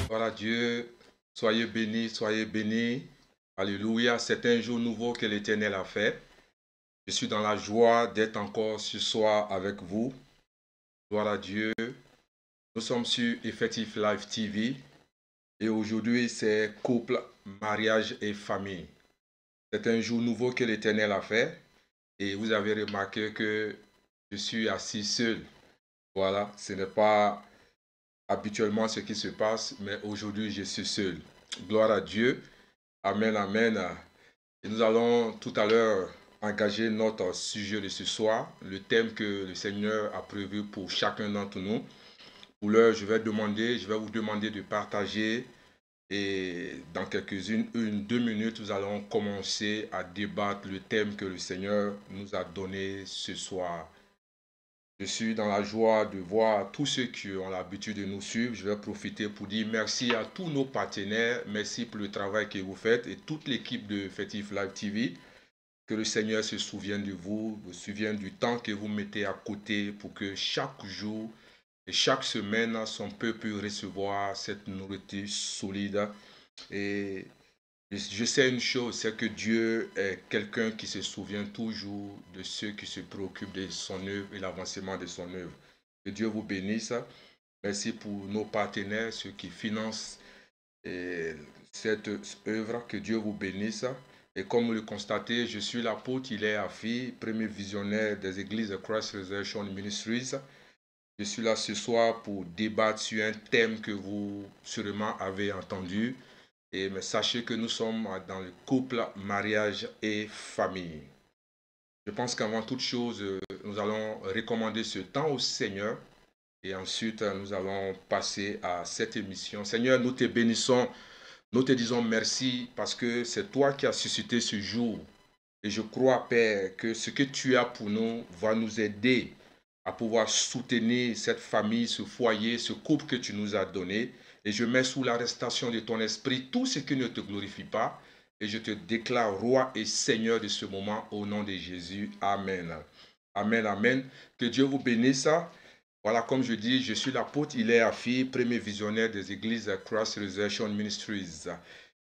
Voilà Dieu, soyez bénis, soyez bénis. Alléluia, c'est un jour nouveau que l'Éternel a fait. Je suis dans la joie d'être encore ce soir avec vous. Gloire à Dieu. Nous sommes sur Effectif Live TV et aujourd'hui c'est couple, mariage et famille. C'est un jour nouveau que l'Éternel a fait et vous avez remarqué que je suis assis seul. Voilà, ce n'est pas habituellement ce qui se passe, mais aujourd'hui je suis seul. Gloire à Dieu. Amen, amen. Et nous allons tout à l'heure engager notre sujet de ce soir, le thème que le Seigneur a prévu pour chacun d'entre nous. Pour l'heure, je vais vous demander de partager et dans quelques-unes, 1-2 minutes, nous allons commencer à débattre le thème que le Seigneur nous a donné ce soir. Je suis dans la joie de voir tous ceux qui ont l'habitude de nous suivre. Je vais profiter pour dire merci à tous nos partenaires. Merci pour le travail que vous faites et toute l'équipe de Effectif Live TV. Que le Seigneur se souvienne de vous, se souvienne du temps que vous mettez à côté pour que chaque jour et chaque semaine, son peuple puisse recevoir cette nourriture solide. Et je sais une chose, c'est que Dieu est quelqu'un qui se souvient toujours de ceux qui se préoccupent de son œuvre et l'avancement de son œuvre. Que Dieu vous bénisse. Merci pour nos partenaires, ceux qui financent cette œuvre. Que Dieu vous bénisse. Et comme vous le constatez, je suis l'apôtre Hilaire Afi, premier visionnaire des églises de Christ Resurrection Ministries. Je suis là ce soir pour débattre sur un thème que vous sûrement avez entendu. Mais sachez que nous sommes dans le couple, mariage et famille. Je pense qu'avant toute chose, nous allons recommander ce temps au Seigneur. Et ensuite, nous allons passer à cette émission. Seigneur, nous te bénissons. Nous te disons merci parce que c'est toi qui as suscité ce jour. Et je crois, Père, que ce que tu as pour nous va nous aider à pouvoir soutenir cette famille, ce foyer, ce couple que tu nous as donné. Et je mets sous l'arrestation de ton esprit tout ce qui ne te glorifie pas. Et je te déclare roi et seigneur de ce moment au nom de Jésus. Amen. Amen, amen. Que Dieu vous bénisse. Voilà, comme je dis, je suis l'apôtre Hilaire Afi, premier visionnaire des églises Christ Resurrection Ministries.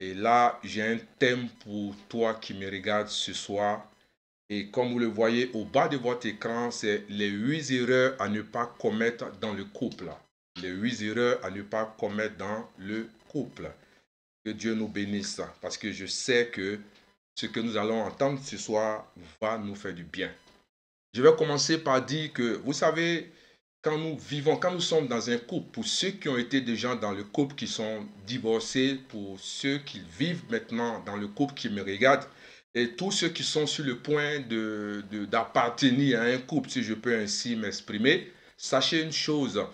Et là, j'ai un thème pour toi qui me regarde ce soir. Et comme vous le voyez au bas de votre écran, c'est les 8 erreurs à ne pas commettre dans le couple. Les 8 erreurs à ne pas commettre dans le couple. Que Dieu nous bénisse, parce que je sais que ce que nous allons entendre ce soir va nous faire du bien. Je vais commencer par dire que, vous savez, quand nous sommes dans un couple, pour ceux qui ont été déjà dans le couple, qui sont divorcés, pour ceux qui vivent maintenant dans le couple qui me regardent, et tous ceux qui sont sur le point d'appartenir à un couple, si je peux ainsi m'exprimer, sachez une chose.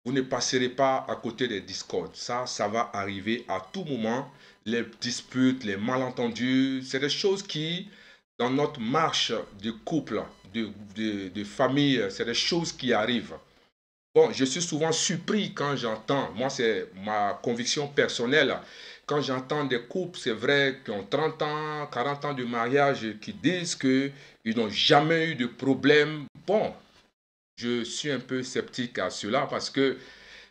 Vous ne passerez pas à côté des discordes. Ça va arriver à tout moment. Les disputes, les malentendus, c'est des choses qui, dans notre marche de couple, de famille, c'est des choses qui arrivent. Bon, je suis souvent surpris quand j'entends, moi c'est ma conviction personnelle, quand j'entends des couples, c'est vrai, qui ont 30 ans, 40 ans de mariage, qui disent qu'ils n'ont jamais eu de problème. Bon, je suis un peu sceptique à cela parce que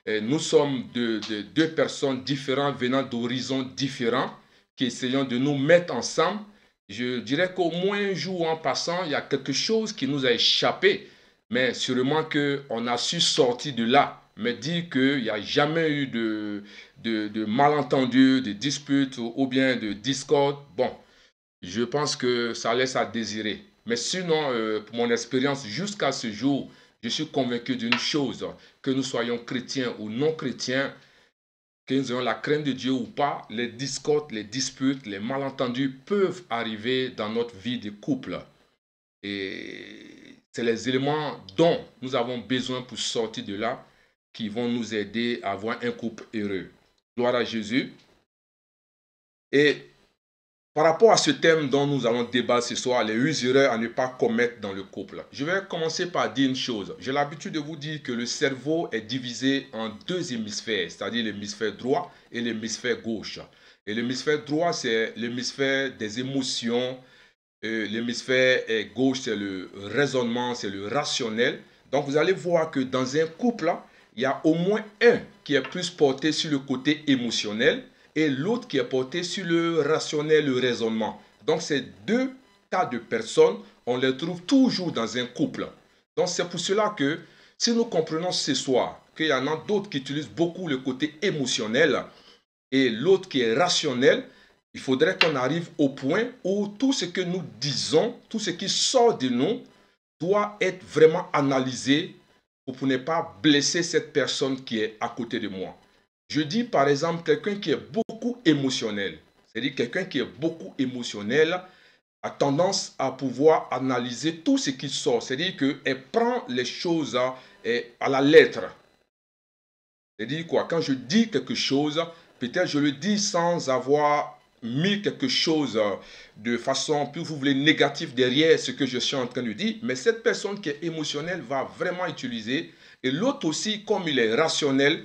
nous sommes deux personnes différentes venant d'horizons différents qui essayons de nous mettre ensemble. Je dirais qu'au moins un jour en passant, il y a quelque chose qui nous a échappé. Mais sûrement qu'on a su sortir de là. Mais dire qu'il n'y a jamais eu de malentendus, de disputes ou bien de discorde, bon, je pense que ça laisse à désirer. Mais sinon, pour mon expérience jusqu'à ce jour, je suis convaincu d'une chose, que nous soyons chrétiens ou non chrétiens, que nous ayons la crainte de Dieu ou pas, les discordes, les disputes, les malentendus peuvent arriver dans notre vie de couple. Et c'est les éléments dont nous avons besoin pour sortir de là qui vont nous aider à avoir un couple heureux. Gloire à Jésus. Et par rapport à ce thème dont nous allons débattre ce soir, les 8 erreurs à ne pas commettre dans le couple, je vais commencer par dire une chose. J'ai l'habitude de vous dire que le cerveau est divisé en 2 hémisphères, c'est-à-dire l'hémisphère droit et l'hémisphère gauche. Et l'hémisphère droit, c'est l'hémisphère des émotions. L'hémisphère gauche, c'est le raisonnement, c'est le rationnel. Donc, vous allez voir que dans un couple, il y a au moins un qui est plus porté sur le côté émotionnel et l'autre qui est porté sur le rationnel, le raisonnement. Donc, ces 2 tas de personnes, on les trouve toujours dans un couple. Donc, c'est pour cela que si nous comprenons ce soir qu'il y en a d'autres qui utilisent beaucoup le côté émotionnel et l'autre qui est rationnel, il faudrait qu'on arrive au point où tout ce que nous disons, tout ce qui sort de nous, doit être vraiment analysé pour ne pas blesser cette personne qui est à côté de moi. Je dis par exemple quelqu'un qui est beaucoup émotionnel. C'est-à-dire quelqu'un qui est beaucoup émotionnel a tendance à pouvoir analyser tout ce qui sort. C'est-à-dire qu'elle prend les choses à la lettre. C'est-à-dire quoi? Quand je dis quelque chose, peut-être je le dis sans avoir mis quelque chose de façon, plus vous voulez, négative derrière ce que je suis en train de dire. Mais cette personne qui est émotionnelle va vraiment utiliser. Et l'autre aussi, comme il est rationnel,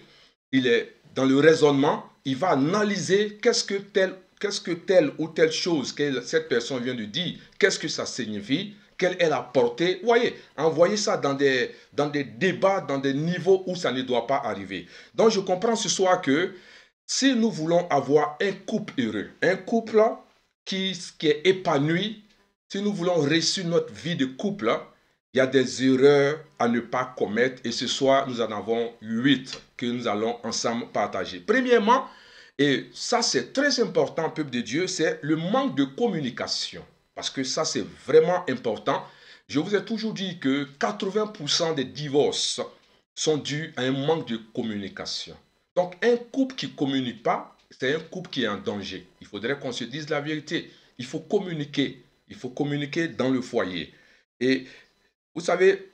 il est dans le raisonnement, il va analyser qu'est-ce que telle ou telle chose que cette personne vient de dire, qu'est-ce que ça signifie, quelle est la portée. Vous voyez, envoyer ça dans des débats, dans des niveaux où ça ne doit pas arriver. Donc, je comprends ce soir que si nous voulons avoir un couple heureux, un couple qui est épanoui, si nous voulons réussir notre vie de couple, il y a des erreurs à ne pas commettre. Et ce soir, nous en avons 8 que nous allons ensemble partager. Premièrement, et ça c'est très important, peuple de Dieu, c'est le manque de communication. Parce que ça c'est vraiment important. Je vous ai toujours dit que 80% des divorces sont dus à un manque de communication. Donc un couple qui ne communique pas, c'est un couple qui est en danger. Il faudrait qu'on se dise la vérité. Il faut communiquer. Il faut communiquer dans le foyer. Et vous savez,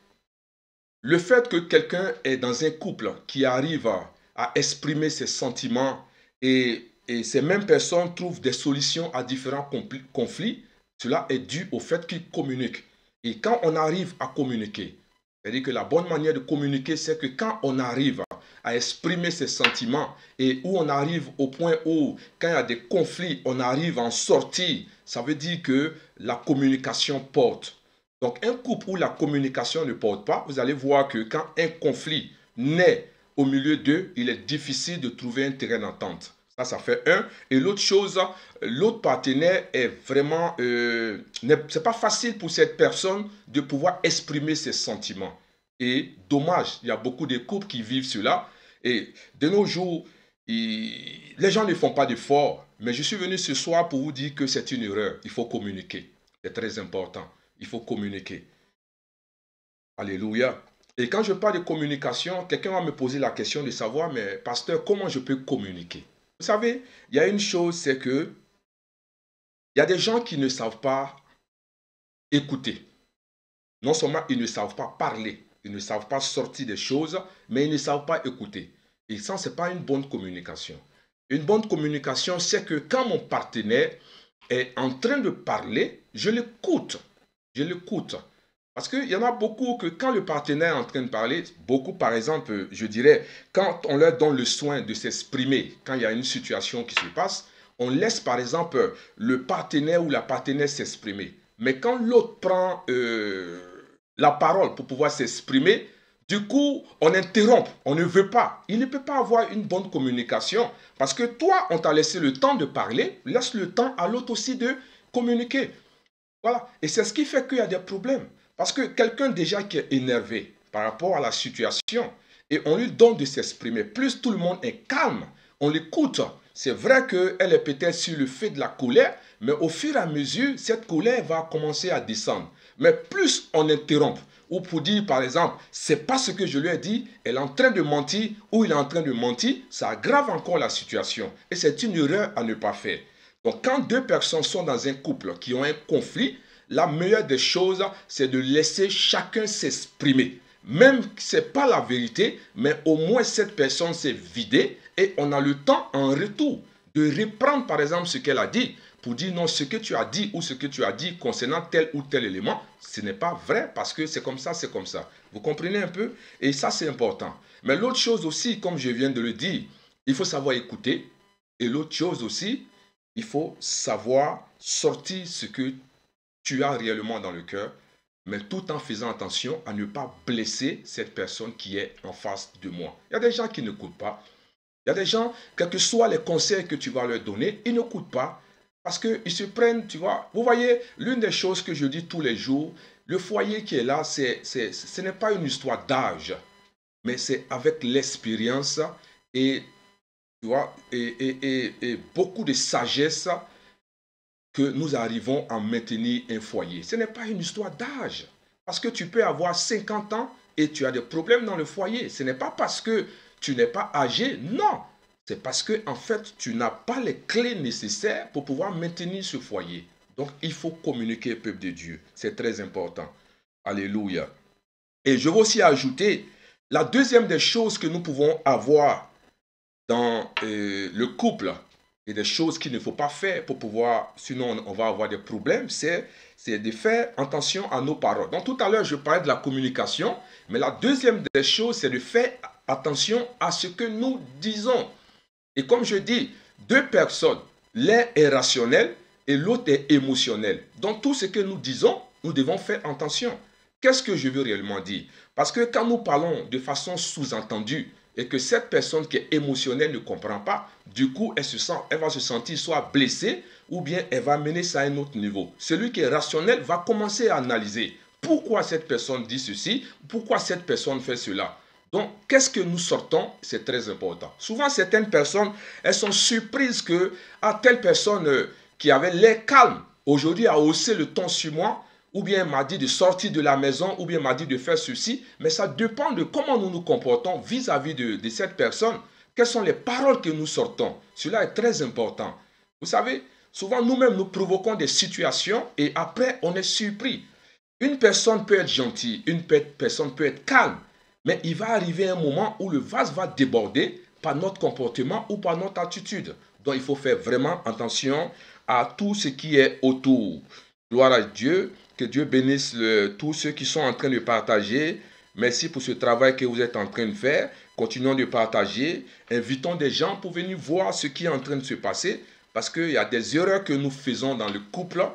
le fait que quelqu'un est dans un couple qui arrive à exprimer ses sentiments et ces mêmes personnes trouvent des solutions à différents conflits, cela est dû au fait qu'ils communiquent. Et quand on arrive à communiquer, c'est-à-dire que la bonne manière de communiquer, c'est que quand on arrive à exprimer ses sentiments et où on arrive au point où, quand il y a des conflits, on arrive à en sortir, ça veut dire que la communication porte. Donc, un couple où la communication ne porte pas, vous allez voir que quand un conflit naît au milieu d'eux, il est difficile de trouver un terrain d'entente. Ça fait un. Et l'autre chose, l'autre partenaire est vraiment... c'est pas facile pour cette personne de pouvoir exprimer ses sentiments. Et dommage, il y a beaucoup de couples qui vivent cela. Et de nos jours, les gens ne font pas d'efforts. Mais je suis venu ce soir pour vous dire que c'est une erreur. Il faut communiquer. C'est très important. Il faut communiquer. Alléluia. Et quand je parle de communication, quelqu'un va me poser la question de savoir, mais pasteur, comment je peux communiquer? Vous savez, il y a une chose, c'est que il y a des gens qui ne savent pas écouter. Non seulement ils ne savent pas parler, ils ne savent pas sortir des choses, mais ils ne savent pas écouter. Et ça, ce n'est pas une bonne communication. Une bonne communication, c'est que quand mon partenaire est en train de parler, je l'écoute. Je l'écoute. Parce qu'il y en a beaucoup que quand le partenaire est en train de parler, beaucoup par exemple, je dirais, quand on leur donne le soin de s'exprimer, quand il y a une situation qui se passe, on laisse par exemple le partenaire ou la partenaire s'exprimer. Mais quand l'autre prend la parole pour pouvoir s'exprimer, du coup, on interrompt, on ne veut pas. Il ne peut pas avoir une bonne communication parce que toi, on t'a laissé le temps de parler, laisse le temps à l'autre aussi de communiquer. Voilà. Et c'est ce qui fait qu'il y a des problèmes. Parce que quelqu'un déjà qui est énervé par rapport à la situation et on lui donne de s'exprimer, plus tout le monde est calme, on l'écoute. C'est vrai qu'elle est peut-être sur le fait de la colère, mais au fur et à mesure, cette colère va commencer à descendre. Mais plus on interrompt, ou pour dire par exemple, c'est pas ce que je lui ai dit, elle est en train de mentir ou il est en train de mentir, ça aggrave encore la situation. Et c'est une erreur à ne pas faire. Donc quand deux personnes sont dans un couple qui ont un conflit, la meilleure des choses, c'est de laisser chacun s'exprimer. Même si ce n'est pas la vérité, mais au moins cette personne s'est vidée et on a le temps en retour de reprendre par exemple ce qu'elle a dit pour dire non, ce que tu as dit ou ce que tu as dit concernant tel ou tel élément, ce n'est pas vrai parce que c'est comme ça, c'est comme ça. Vous comprenez un peu? Et ça, c'est important. Mais l'autre chose aussi, comme je viens de le dire, il faut savoir écouter. Et l'autre chose aussi, il faut savoir sortir ce que tu as réellement dans le cœur, mais tout en faisant attention à ne pas blesser cette personne qui est en face de moi. Il y a des gens qui n'écoutent pas. Il y a des gens, quels que soient les conseils que tu vas leur donner, ils n'écoutent pas parce qu'ils se prennent, tu vois. Vous voyez, l'une des choses que je dis tous les jours, le foyer qui est là, ce n'est pas une histoire d'âge, mais c'est avec l'expérience et, tu vois, et beaucoup de sagesse que nous arrivons à maintenir un foyer. Ce n'est pas une histoire d'âge. Parce que tu peux avoir 50 ans et tu as des problèmes dans le foyer. Ce n'est pas parce que tu n'es pas âgé, non. C'est parce que, en fait, tu n'as pas les clés nécessaires pour pouvoir maintenir ce foyer. Donc, il faut communiquer, peuple de Dieu. C'est très important. Alléluia. Et je veux aussi ajouter, la deuxième des choses que nous pouvons avoir dans le couple, et des choses qu'il ne faut pas faire pour pouvoir, sinon on va avoir des problèmes, c'est de faire attention à nos paroles. Donc tout à l'heure, je parlais de la communication, mais la deuxième des choses, c'est de faire attention à ce que nous disons. Et comme je dis, deux personnes, l'un est rationnel et l'autre est émotionnel. Donc tout ce que nous disons, nous devons faire attention. Qu'est-ce que je veux réellement dire? Parce que quand nous parlons de façon sous-entendue, et que cette personne qui est émotionnelle ne comprend pas, du coup, elle va se sentir soit blessée ou bien elle va mener ça à un autre niveau. Celui qui est rationnel va commencer à analyser pourquoi cette personne dit ceci, pourquoi cette personne fait cela. Donc, qu'est-ce que nous sortons? C'est très important. Souvent, certaines personnes, elles sont surprises que telle personne qui avait l'air calme, aujourd'hui a haussé le ton sur moi, ou bien m'a dit de sortir de la maison, ou bien m'a dit de faire ceci, mais ça dépend de comment nous nous comportons vis-à-vis de cette personne. Quelles sont les paroles que nous sortons? Cela est très important. Vous savez, souvent nous-mêmes nous provoquons des situations et après on est surpris. Une personne peut être gentille, une personne peut être calme, mais il va arriver un moment où le vase va déborder par notre comportement ou par notre attitude. Donc il faut faire vraiment attention à tout ce qui est autour. Gloire à Dieu. Que Dieu bénisse tous ceux qui sont en train de partager. Merci pour ce travail que vous êtes en train de faire. Continuons de partager. Invitons des gens pour venir voir ce qui est en train de se passer. Parce qu'il y a des erreurs que nous faisons dans le couple,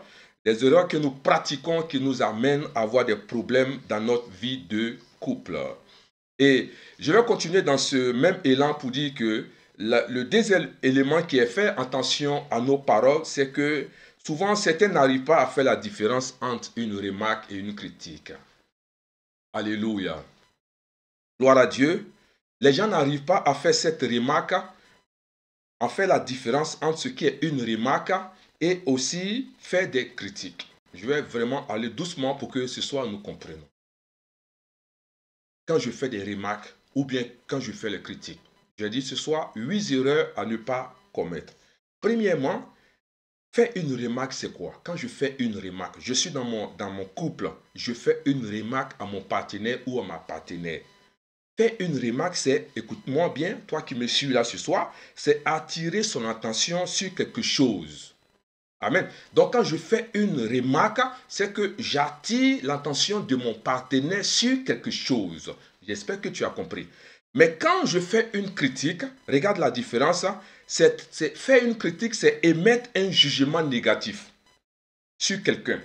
des erreurs que nous pratiquons qui nous amènent à avoir des problèmes dans notre vie de couple. Et je vais continuer dans ce même élan pour dire que le deuxième élément qui est fait attention à nos paroles, c'est que souvent, certains n'arrivent pas à faire la différence entre une remarque et une critique. Alléluia. Gloire à Dieu. Les gens n'arrivent pas à faire cette remarque, à faire la différence entre ce qui est une remarque et aussi faire des critiques. Je vais vraiment aller doucement pour que ce soit nous comprenons. Quand je fais des remarques ou bien quand je fais les critiques, je dis ce soir 8 erreurs à ne pas commettre. Premièrement, faire une remarque, c'est quoi? Quand je fais une remarque, je suis dans mon couple, je fais une remarque à mon partenaire ou à ma partenaire. Faire une remarque, c'est, écoute-moi bien, toi qui me suis là ce soir, c'est attirer son attention sur quelque chose. Amen. Donc quand je fais une remarque, c'est que j'attire l'attention de mon partenaire sur quelque chose. J'espère que tu as compris. Mais quand je fais une critique, regarde la différence, faire une critique, c'est émettre un jugement négatif sur quelqu'un.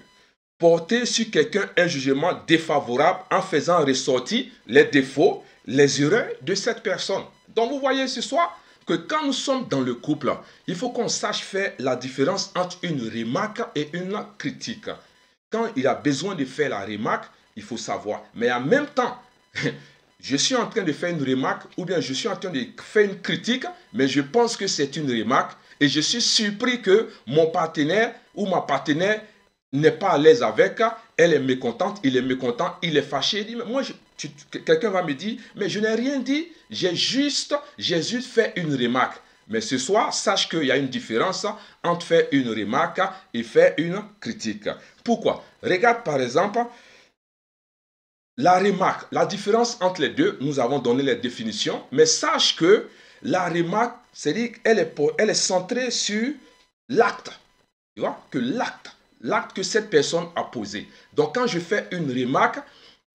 Porter sur quelqu'un un jugement défavorable en faisant ressortir les défauts, les erreurs de cette personne. Donc vous voyez ce soir que quand nous sommes dans le couple, il faut qu'on sache faire la différence entre une remarque et une critique. Quand il a besoin de faire la remarque, il faut savoir. Mais en même temps, je suis en train de faire une remarque ou bien je suis en train de faire une critique, mais je pense que c'est une remarque et je suis surpris que mon partenaire ou ma partenaire n'est pas à l'aise avec, elle est mécontente, il est mécontent, il est fâché. Il dit, mais moi, quelqu'un va me dire, mais je n'ai rien dit, j'ai juste fait une remarque. Mais ce soir, sache qu'il y a une différence entre faire une remarque et faire une critique. Pourquoi? Regarde par exemple la remarque. La différence entre les deux, nous avons donné les définitions, mais sache que la remarque, c'est-à-dire qu'elle est centrée sur l'acte. Tu vois? Que l'acte que cette personne a posé. Donc quand je fais une remarque,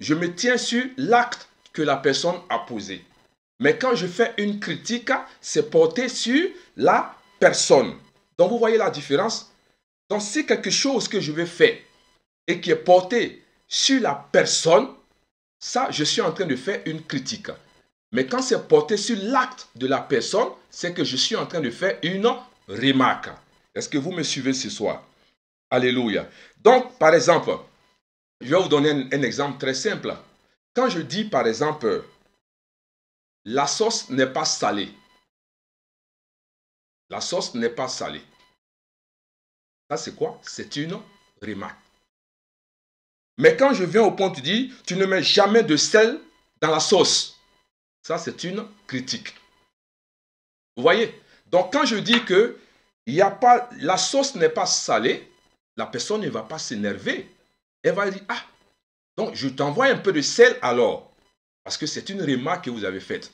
je me tiens sur l'acte que la personne a posé. Mais quand je fais une critique, c'est porté sur la personne. Donc vous voyez la différence? Donc c'est quelque chose que je vais faire et qui est porté sur la personne, ça, je suis en train de faire une critique. Mais quand c'est porté sur l'acte de la personne, c'est que je suis en train de faire une remarque. Est-ce que vous me suivez ce soir? Alléluia. Donc, par exemple, je vais vous donner un exemple très simple. Quand je dis, par exemple, la sauce n'est pas salée. La sauce n'est pas salée. Ça, c'est quoi? C'est une remarque. Mais quand je viens au point, tu dis, tu ne mets jamais de sel dans la sauce. Ça, c'est une critique. Vous voyez? Donc, quand je dis que la sauce n'est pas salée, la personne ne va pas s'énerver. Elle va dire, ah, donc je t'envoie un peu de sel alors. Parce que c'est une remarque que vous avez faite.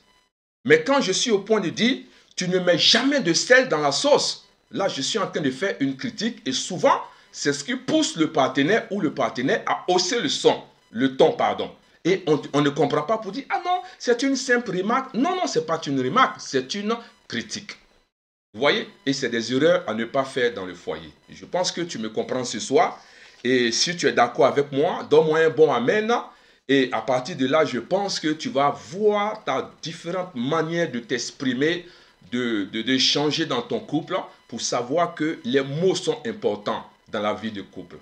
Mais quand je suis au point de dire, tu ne mets jamais de sel dans la sauce, là, je suis en train de faire une critique et souvent, c'est ce qui pousse le partenaire ou le partenaire à hausser le ton, pardon. Et on ne comprend pas pour dire, ah non, c'est une simple remarque. Non, non, ce n'est pas une remarque, c'est une critique. Vous voyez? Et c'est des erreurs à ne pas faire dans le foyer. Je pense que tu me comprends ce soir. Et si tu es d'accord avec moi, donne-moi un bon amen. Et à partir de là, je pense que tu vas voir ta différentes manières de t'exprimer, de changer dans ton couple pour savoir que les mots sont importants dans la vie de couple.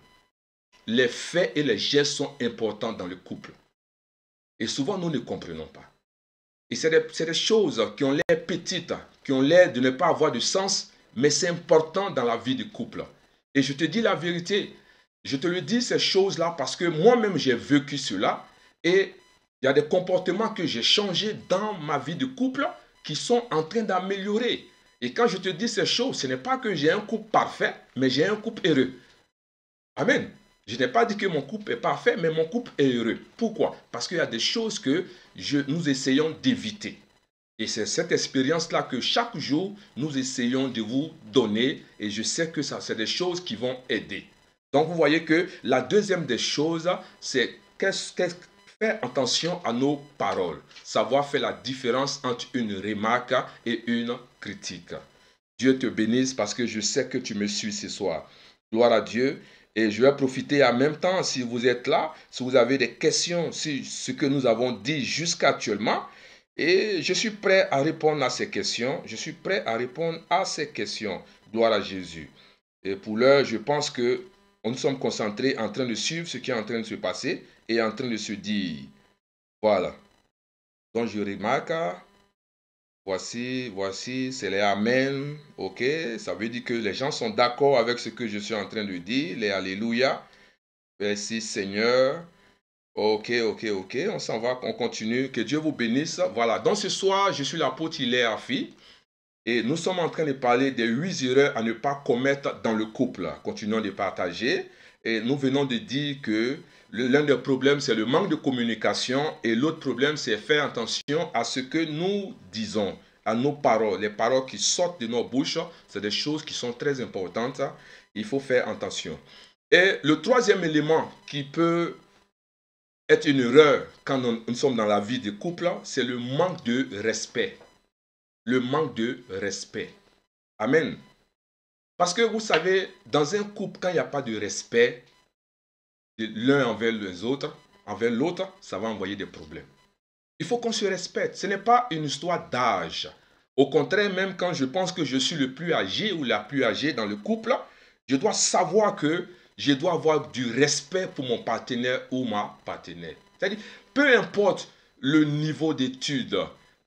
Les faits et les gestes sont importants dans le couple. Et souvent, nous ne comprenons pas. Et c'est des choses qui ont l'air petites, qui ont l'air de ne pas avoir de sens, mais c'est important dans la vie du couple. Et je te dis la vérité, je te le dis ces choses-là parce que moi-même j'ai vécu cela et il y a des comportements que j'ai changés dans ma vie de couple qui sont en train d'améliorer. Et quand je te dis ces choses, ce n'est pas que j'ai un couple parfait, mais j'ai un couple heureux. Amen. Je n'ai pas dit que mon couple est parfait, mais mon couple est heureux. Pourquoi? Parce qu'il y a des choses que nous essayons d'éviter. Et c'est cette expérience-là que chaque jour, nous essayons de vous donner. Et je sais que ça, c'est des choses qui vont aider. Donc, vous voyez que la deuxième des choses, c'est faire attention à nos paroles. Savoir faire la différence entre une remarque et une critique. Dieu te bénisse parce que je sais que tu me suis ce soir. Gloire à Dieu. Et je vais profiter en même temps, si vous êtes là, si vous avez des questions sur ce que nous avons dit jusqu'à actuellement, et je suis prêt à répondre à ces questions. Je suis prêt à répondre à ces questions. Gloire à Jésus. Et pour l'heure, je pense que nous sommes concentrés en train de suivre ce qui est en train de se passer et en train de se dire. Voilà. Donc je remarque, voici, c'est les Amen. Ok, ça veut dire que les gens sont d'accord avec ce que je suis en train de dire. Les Alléluia. Merci Seigneur. Ok, on s'en va, on continue. Que Dieu vous bénisse. Voilà, donc ce soir, je suis l'apôtre Hilaire Afi. Et nous sommes en train de parler des 8 erreurs à ne pas commettre dans le couple. Continuons de partager. Et nous venons de dire que l'un des problèmes, c'est le manque de communication. Et l'autre problème, c'est faire attention à ce que nous disons, à nos paroles. Les paroles qui sortent de nos bouches, c'est des choses qui sont très importantes. Il faut faire attention. Et le troisième élément qui peut être une erreur quand nous sommes dans la vie de couple, c'est le manque de respect. Le manque de respect. Amen. Parce que vous savez, dans un couple, quand il n'y a pas de respect l'un envers les autres, envers l'autre, ça va envoyer des problèmes. Il faut qu'on se respecte. Ce n'est pas une histoire d'âge. Au contraire, même quand je pense que je suis le plus âgé ou la plus âgée dans le couple, je dois savoir que je dois avoir du respect pour mon partenaire ou ma partenaire. C'est-à-dire, peu importe le niveau d'études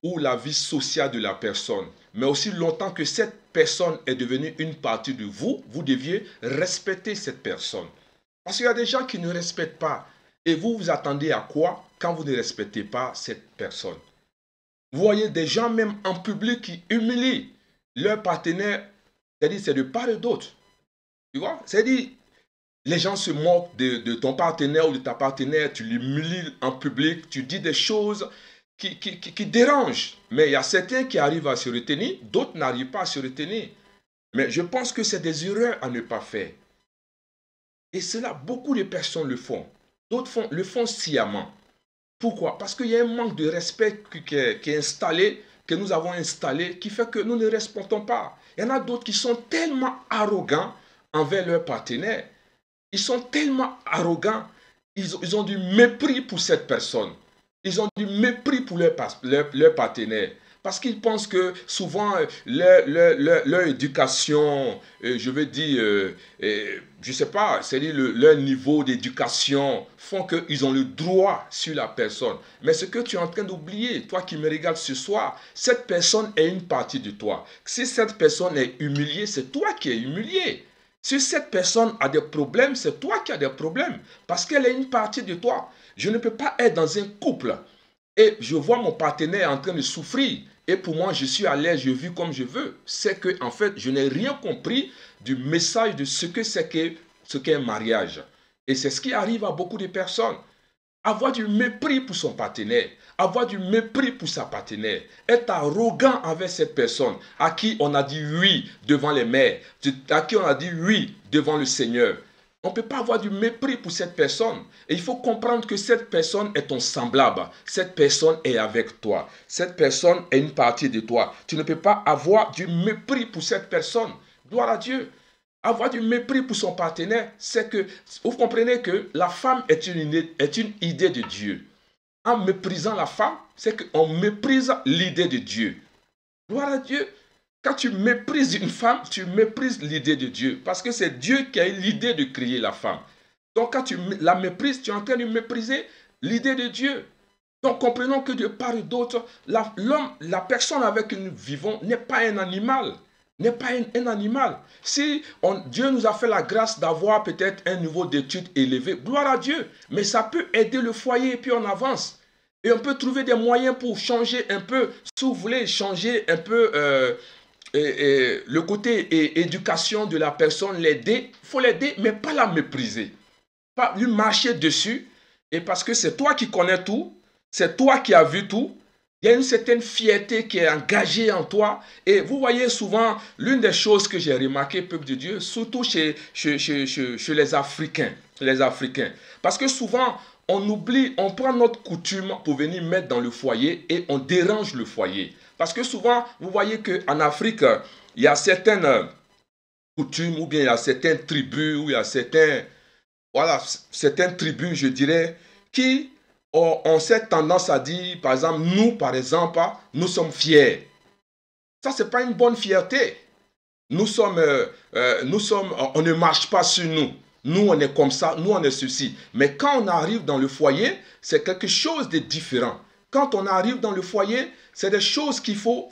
ou la vie sociale de la personne, mais aussi longtemps que cette personne est devenue une partie de vous, vous deviez respecter cette personne. Parce qu'il y a des gens qui ne respectent pas. Et vous vous attendez à quoi quand vous ne respectez pas cette personne? Vous voyez des gens même en public qui humilient leur partenaire. C'est-à-dire c'est de part et d'autre. Tu vois? C'est-à-dire les gens se moquent de ton partenaire ou de ta partenaire. Tu l'humilies en public. Tu dis des choses qui dérangent. Mais il y a certains qui arrivent à se retenir. D'autres n'arrivent pas à se retenir. Mais je pense que c'est des erreurs à ne pas faire. Et cela, beaucoup de personnes le font. D'autres le font sciemment. Pourquoi? Parce qu'il y a un manque de respect qui est installé, que nous avons installé, qui fait que nous ne respectons pas. Il y en a d'autres qui sont tellement arrogants envers leur partenaire. Ils sont tellement arrogants, ils ont du mépris pour cette personne. Ils ont du mépris pour leur partenaire. Parce qu'ils pensent que souvent leur éducation, je veux dire, je ne sais pas, c'est-à-dire leur niveau d'éducation font qu'ils ont le droit sur la personne. Mais ce que tu es en train d'oublier, toi qui me regardes ce soir, cette personne est une partie de toi. Si cette personne est humiliée, c'est toi qui es humilié. Si cette personne a des problèmes, c'est toi qui as des problèmes. Parce qu'elle est une partie de toi. Je ne peux pas être dans un couple et je vois mon partenaire en train de souffrir. Et pour moi, je suis à l'aise, je vis comme je veux. C'est que, en fait, je n'ai rien compris du message de ce qu'est un mariage. Et c'est ce qui arrive à beaucoup de personnes. Avoir du mépris pour son partenaire, avoir du mépris pour sa partenaire, être arrogant avec cette personne à qui on a dit oui devant les mères, à qui on a dit oui devant le Seigneur. On ne peut pas avoir du mépris pour cette personne. Et il faut comprendre que cette personne est ton semblable. Cette personne est avec toi. Cette personne est une partie de toi. Tu ne peux pas avoir du mépris pour cette personne. Gloire à Dieu. Avoir du mépris pour son partenaire, c'est que vous comprenez que la femme est une idée de Dieu. En méprisant la femme, c'est qu'on méprise l'idée de Dieu. Gloire à Dieu. Quand tu méprises une femme, tu méprises l'idée de Dieu. Parce que c'est Dieu qui a eu l'idée de créer la femme. Donc quand tu la méprises, tu es en train de mépriser l'idée de Dieu. Donc comprenons que de part et d'autre, la personne avec qui nous vivons n'est pas un animal. N'est pas un animal. Si Dieu nous a fait la grâce d'avoir peut-être un niveau d'études élevé, gloire à Dieu. Mais ça peut aider le foyer et puis on avance. Et on peut trouver des moyens pour changer un peu. Si vous voulez changer un peu le côté éducation de la personne, l'aider, il faut l'aider, mais pas la mépriser. Pas lui marcher dessus. Et parce que c'est toi qui connais tout, c'est toi qui as vu tout. Il y a une certaine fierté qui est engagée en toi. Et vous voyez souvent, l'une des choses que j'ai remarqué, peuple de Dieu, surtout chez les Africains. Parce que souvent, on oublie, on prend notre coutume pour venir mettre dans le foyer et on dérange le foyer. Parce que souvent, vous voyez qu'en Afrique, il y a certaines coutumes ou bien il y a certaines tribus ou il y a certaines tribus, je dirais, qui ont cette tendance à dire, par exemple, nous sommes fiers. Ça, ce n'est pas une bonne fierté. On ne marche pas sur nous. Nous, on est comme ça, nous, on est ceci. Mais quand on arrive dans le foyer, c'est quelque chose de différent. Quand on arrive dans le foyer, c'est des choses qu'il faut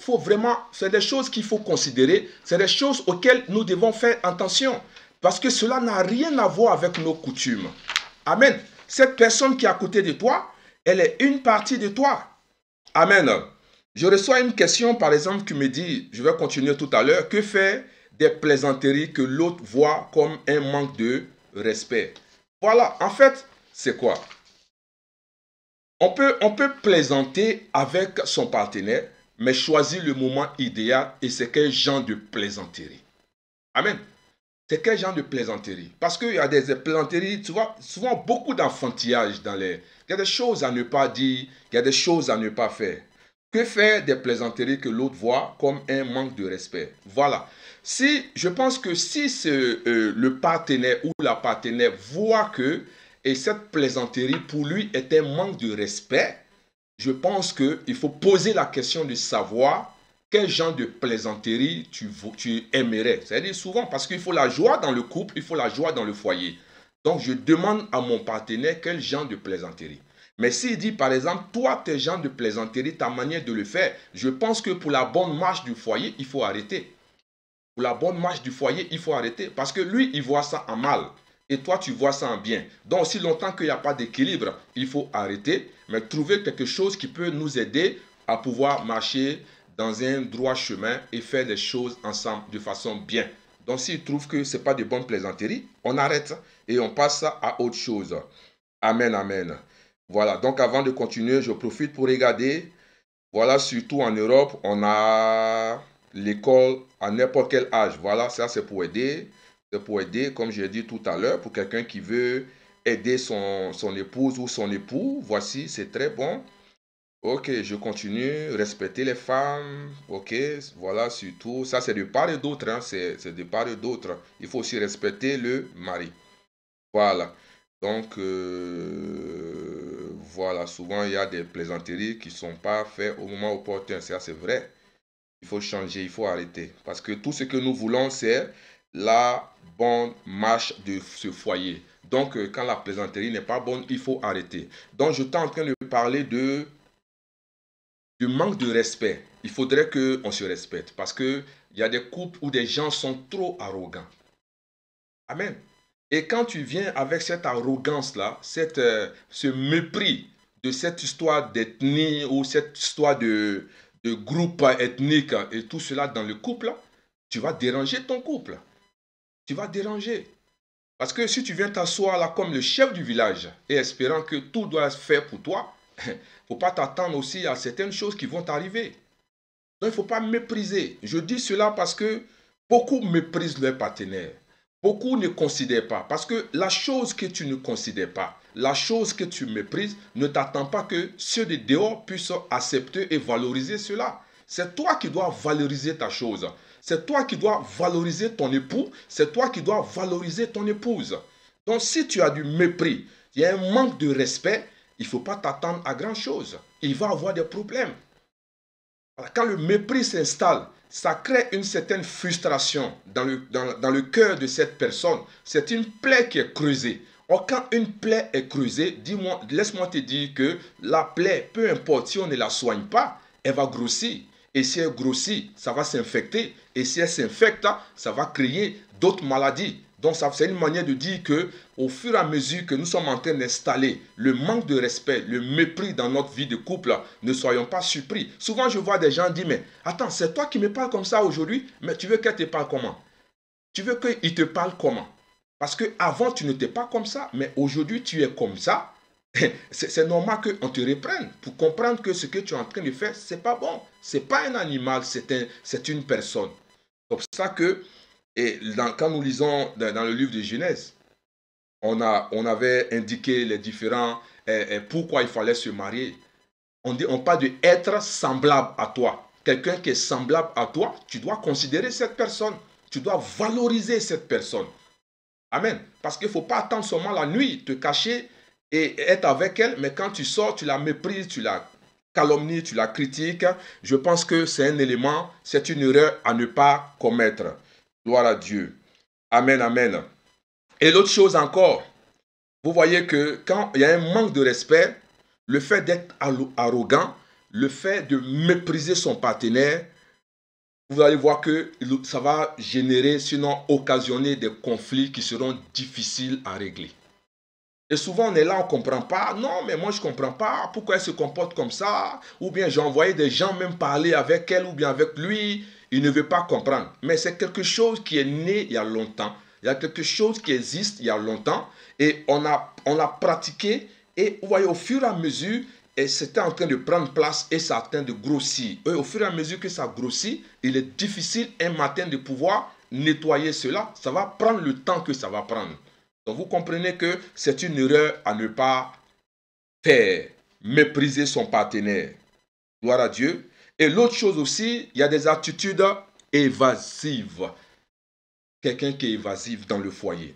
considérer, c'est des choses auxquelles nous devons faire attention. Parce que cela n'a rien à voir avec nos coutumes. Amen. Cette personne qui est à côté de toi, elle est une partie de toi. Amen. Je reçois une question, par exemple, qui me dit, je vais continuer tout à l'heure, que faire des plaisanteries que l'autre voit comme un manque de respect? Voilà, en fait, c'est quoi? On peut plaisanter avec son partenaire, mais choisir le moment idéal et c'est quel genre de plaisanterie. Amen. C'est quel genre de plaisanterie? Parce qu'il y a des plaisanteries, tu vois, souvent beaucoup d'enfantillage dans les... Il y a des choses à ne pas dire, il y a des choses à ne pas faire. Que faire des plaisanteries que l'autre voit comme un manque de respect? Voilà. Je pense que si le partenaire ou la partenaire voit que cette plaisanterie pour lui est un manque de respect, je pense qu'il faut poser la question de savoir quel genre de plaisanterie tu aimerais. C'est-à-dire souvent, parce qu'il faut la joie dans le couple, il faut la joie dans le foyer. Donc, je demande à mon partenaire quel genre de plaisanterie. Mais s'il dit, par exemple, toi, tes genres de plaisanterie, ta manière de le faire, je pense que pour la bonne marche du foyer, il faut arrêter. Pour la bonne marche du foyer, il faut arrêter. Parce que lui, il voit ça en mal. Et toi, tu vois ça en bien. Donc, aussi longtemps qu'il n'y a pas d'équilibre, il faut arrêter, mais trouver quelque chose qui peut nous aider à pouvoir marcher dans un droit chemin et faire les choses ensemble de façon bien. Donc, s'il trouve que ce n'est pas de bonnes plaisanteries, on arrête et on passe à autre chose. Amen, amen. Voilà, donc avant de continuer, je profite pour regarder. Voilà, surtout en Europe, on a l'école à n'importe quel âge. Voilà, ça c'est pour aider. C'est pour aider, comme j'ai dit tout à l'heure, pour quelqu'un qui veut aider son épouse ou son époux. Voici, c'est très bon. Ok, je continue. Respecter les femmes. Ok, voilà, surtout. Ça, c'est de part et d'autre. Hein, c'est de part et d'autre. Il faut aussi respecter le mari. Voilà. Donc, voilà, souvent il y a des plaisanteries qui ne sont pas faites au moment opportun. Ça, c'est vrai. Il faut changer, il faut arrêter. Parce que tout ce que nous voulons, c'est la bonne marche de ce foyer. Donc, quand la plaisanterie n'est pas bonne, il faut arrêter. Donc, je suis en train de parler du manque de respect. Il faudrait qu'on se respecte. Parce qu'il y a des couples où des gens sont trop arrogants. Amen. Et quand tu viens avec cette arrogance-là, ce mépris de cette histoire d'ethnie ou cette histoire de groupe ethnique et tout cela dans le couple, tu vas déranger ton couple. Tu vas déranger. Parce que si tu viens t'asseoir là comme le chef du village et espérant que tout doit être fait pour toi, il ne faut pas t'attendre aussi à certaines choses qui vont t'arriver. Donc il ne faut pas mépriser. Je dis cela parce que beaucoup méprisent leurs partenaires. Beaucoup ne considèrent pas. Parce que la chose que tu ne considères pas, la chose que tu méprises, ne t'attend pas que ceux de dehors puissent accepter et valoriser cela. C'est toi qui dois valoriser ta chose. C'est toi qui dois valoriser ton époux. C'est toi qui dois valoriser ton épouse. Donc si tu as du mépris, il y a un manque de respect, il ne faut pas t'attendre à grand chose. Il va y avoir des problèmes. Quand le mépris s'installe, ça crée une certaine frustration dans le cœur de cette personne. C'est une plaie qui est creusée. Or, quand une plaie est creusée, dis-moi, laisse-moi te dire que la plaie, peu importe si on ne la soigne pas, elle va grossir. Et si elle grossit, ça va s'infecter. Et si elle s'infecte, ça va créer d'autres maladies. Donc, c'est une manière de dire que, au fur et à mesure que nous sommes en train d'installer le manque de respect, le mépris dans notre vie de couple, ne soyons pas surpris. Souvent, je vois des gens dire, mais attends, c'est toi qui me parles comme ça aujourd'hui, mais tu veux qu'elle te parle comment? Tu veux qu'il te parle comment? Parce qu'avant, tu n'étais pas comme ça, mais aujourd'hui, tu es comme ça. C'est normal qu'on te reprenne pour comprendre que ce que tu es en train de faire, ce n'est pas bon. Ce n'est pas un animal, c'est une personne. C'est pour ça que, quand nous lisons dans le livre de Genèse, on avait indiqué les différents pourquoi il fallait se marier. On parle de être semblable à toi. Quelqu'un qui est semblable à toi, tu dois considérer cette personne. Tu dois valoriser cette personne. Amen. Parce qu'il ne faut pas attendre seulement la nuit, te cacher et être avec elle, mais quand tu sors, tu la méprises, tu la calomnies, tu la critiques. Je pense que c'est un élément, c'est une erreur à ne pas commettre. Gloire à Dieu. Amen, amen. Et l'autre chose encore, vous voyez que quand il y a un manque de respect, le fait d'être arrogant, le fait de mépriser son partenaire, vous allez voir que ça va générer, sinon occasionner des conflits qui seront difficiles à régler. Et souvent, on est là, on ne comprend pas. Non, mais moi, je ne comprends pas. Pourquoi elle se comporte comme ça? Ou bien j'ai envoyé des gens même parler avec elle ou bien avec lui. Il ne veut pas comprendre. Mais c'est quelque chose qui est né il y a longtemps. Il y a quelque chose qui existe il y a longtemps. Et on a pratiqué. Et vous voyez, au fur et à mesure, et c'était en train de prendre place et ça a en train de grossir. Et au fur et à mesure que ça grossit, il est difficile un matin de pouvoir nettoyer cela. Ça va prendre le temps que ça va prendre. Donc vous comprenez que c'est une erreur à ne pas faire. Mépriser son partenaire. Gloire à Dieu. Et l'autre chose aussi, il y a des attitudes évasives. Quelqu'un qui est évasif dans le foyer.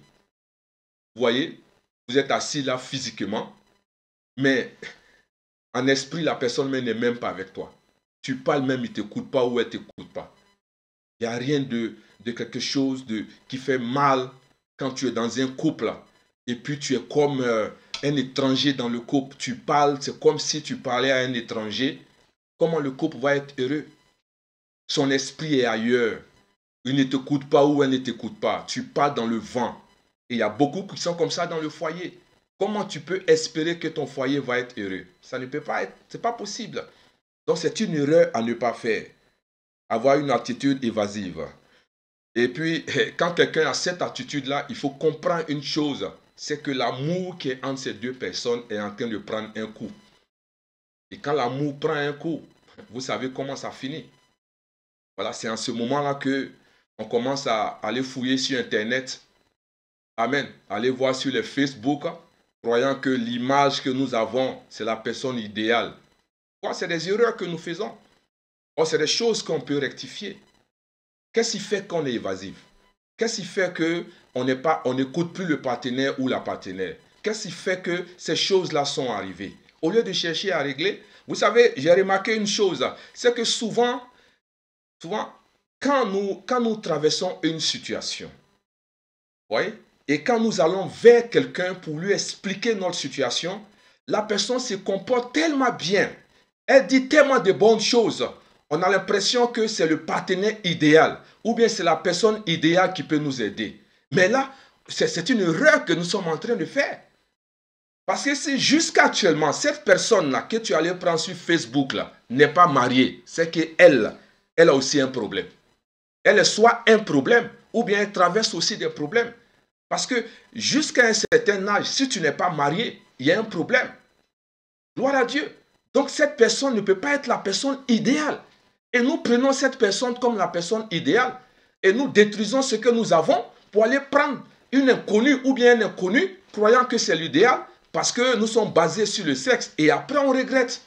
Vous voyez, vous êtes assis là physiquement, mais en esprit, la personne n'est même pas avec toi. Tu parles même, il ne t'écoute pas ou elle ne t'écoute pas. Il n'y a rien de quelque chose qui fait mal quand tu es dans un couple et puis tu es comme un étranger dans le couple. Tu parles, c'est comme si tu parlais à un étranger. Comment le couple va être heureux? Son esprit est ailleurs. Il ne t'écoute pas ou elle ne t'écoute pas. Tu parles dans le vent. Et il y a beaucoup qui sont comme ça dans le foyer. Comment tu peux espérer que ton foyer va être heureux? Ça ne peut pas être, c'est pas possible. Donc c'est une erreur à ne pas faire. Avoir une attitude évasive. Et puis, quand quelqu'un a cette attitude-là, il faut comprendre une chose. C'est que l'amour qui est entre ces deux personnes est en train de prendre un coup. Et quand l'amour prend un coup, vous savez comment ça finit. Voilà, c'est en ce moment-là que on commence à aller fouiller sur Internet. Amen. Aller voir sur les Facebook, croyant que l'image que nous avons, c'est la personne idéale. C'est des erreurs que nous faisons. Or, c'est des choses qu'on peut rectifier. Qu'est-ce qui fait qu'on est évasif? Qu'est-ce qui fait qu'on n'écoute plus le partenaire ou la partenaire? Qu'est-ce qui fait que ces choses-là sont arrivées? Au lieu de chercher à régler, vous savez, j'ai remarqué une chose, c'est que souvent, quand nous traversons une situation, voyez, et quand nous allons vers quelqu'un pour lui expliquer notre situation, la personne se comporte tellement bien, elle dit tellement de bonnes choses, on a l'impression que c'est le partenaire idéal, ou bien c'est la personne idéale qui peut nous aider. Mais là, c'est une erreur que nous sommes en train de faire. Parce que si jusqu'à actuellement, cette personne-là que tu allais prendre sur Facebook n'est pas mariée, c'est qu'elle a aussi un problème. Elle est soit un problème, ou bien elle traverse aussi des problèmes. Parce que jusqu'à un certain âge, si tu n'es pas marié, il y a un problème. Gloire à Dieu. Donc cette personne ne peut pas être la personne idéale. Et nous prenons cette personne comme la personne idéale. Et nous détruisons ce que nous avons pour aller prendre une inconnue ou bien un inconnu, croyant que c'est l'idéal, parce que nous sommes basés sur le sexe. Et après, on regrette.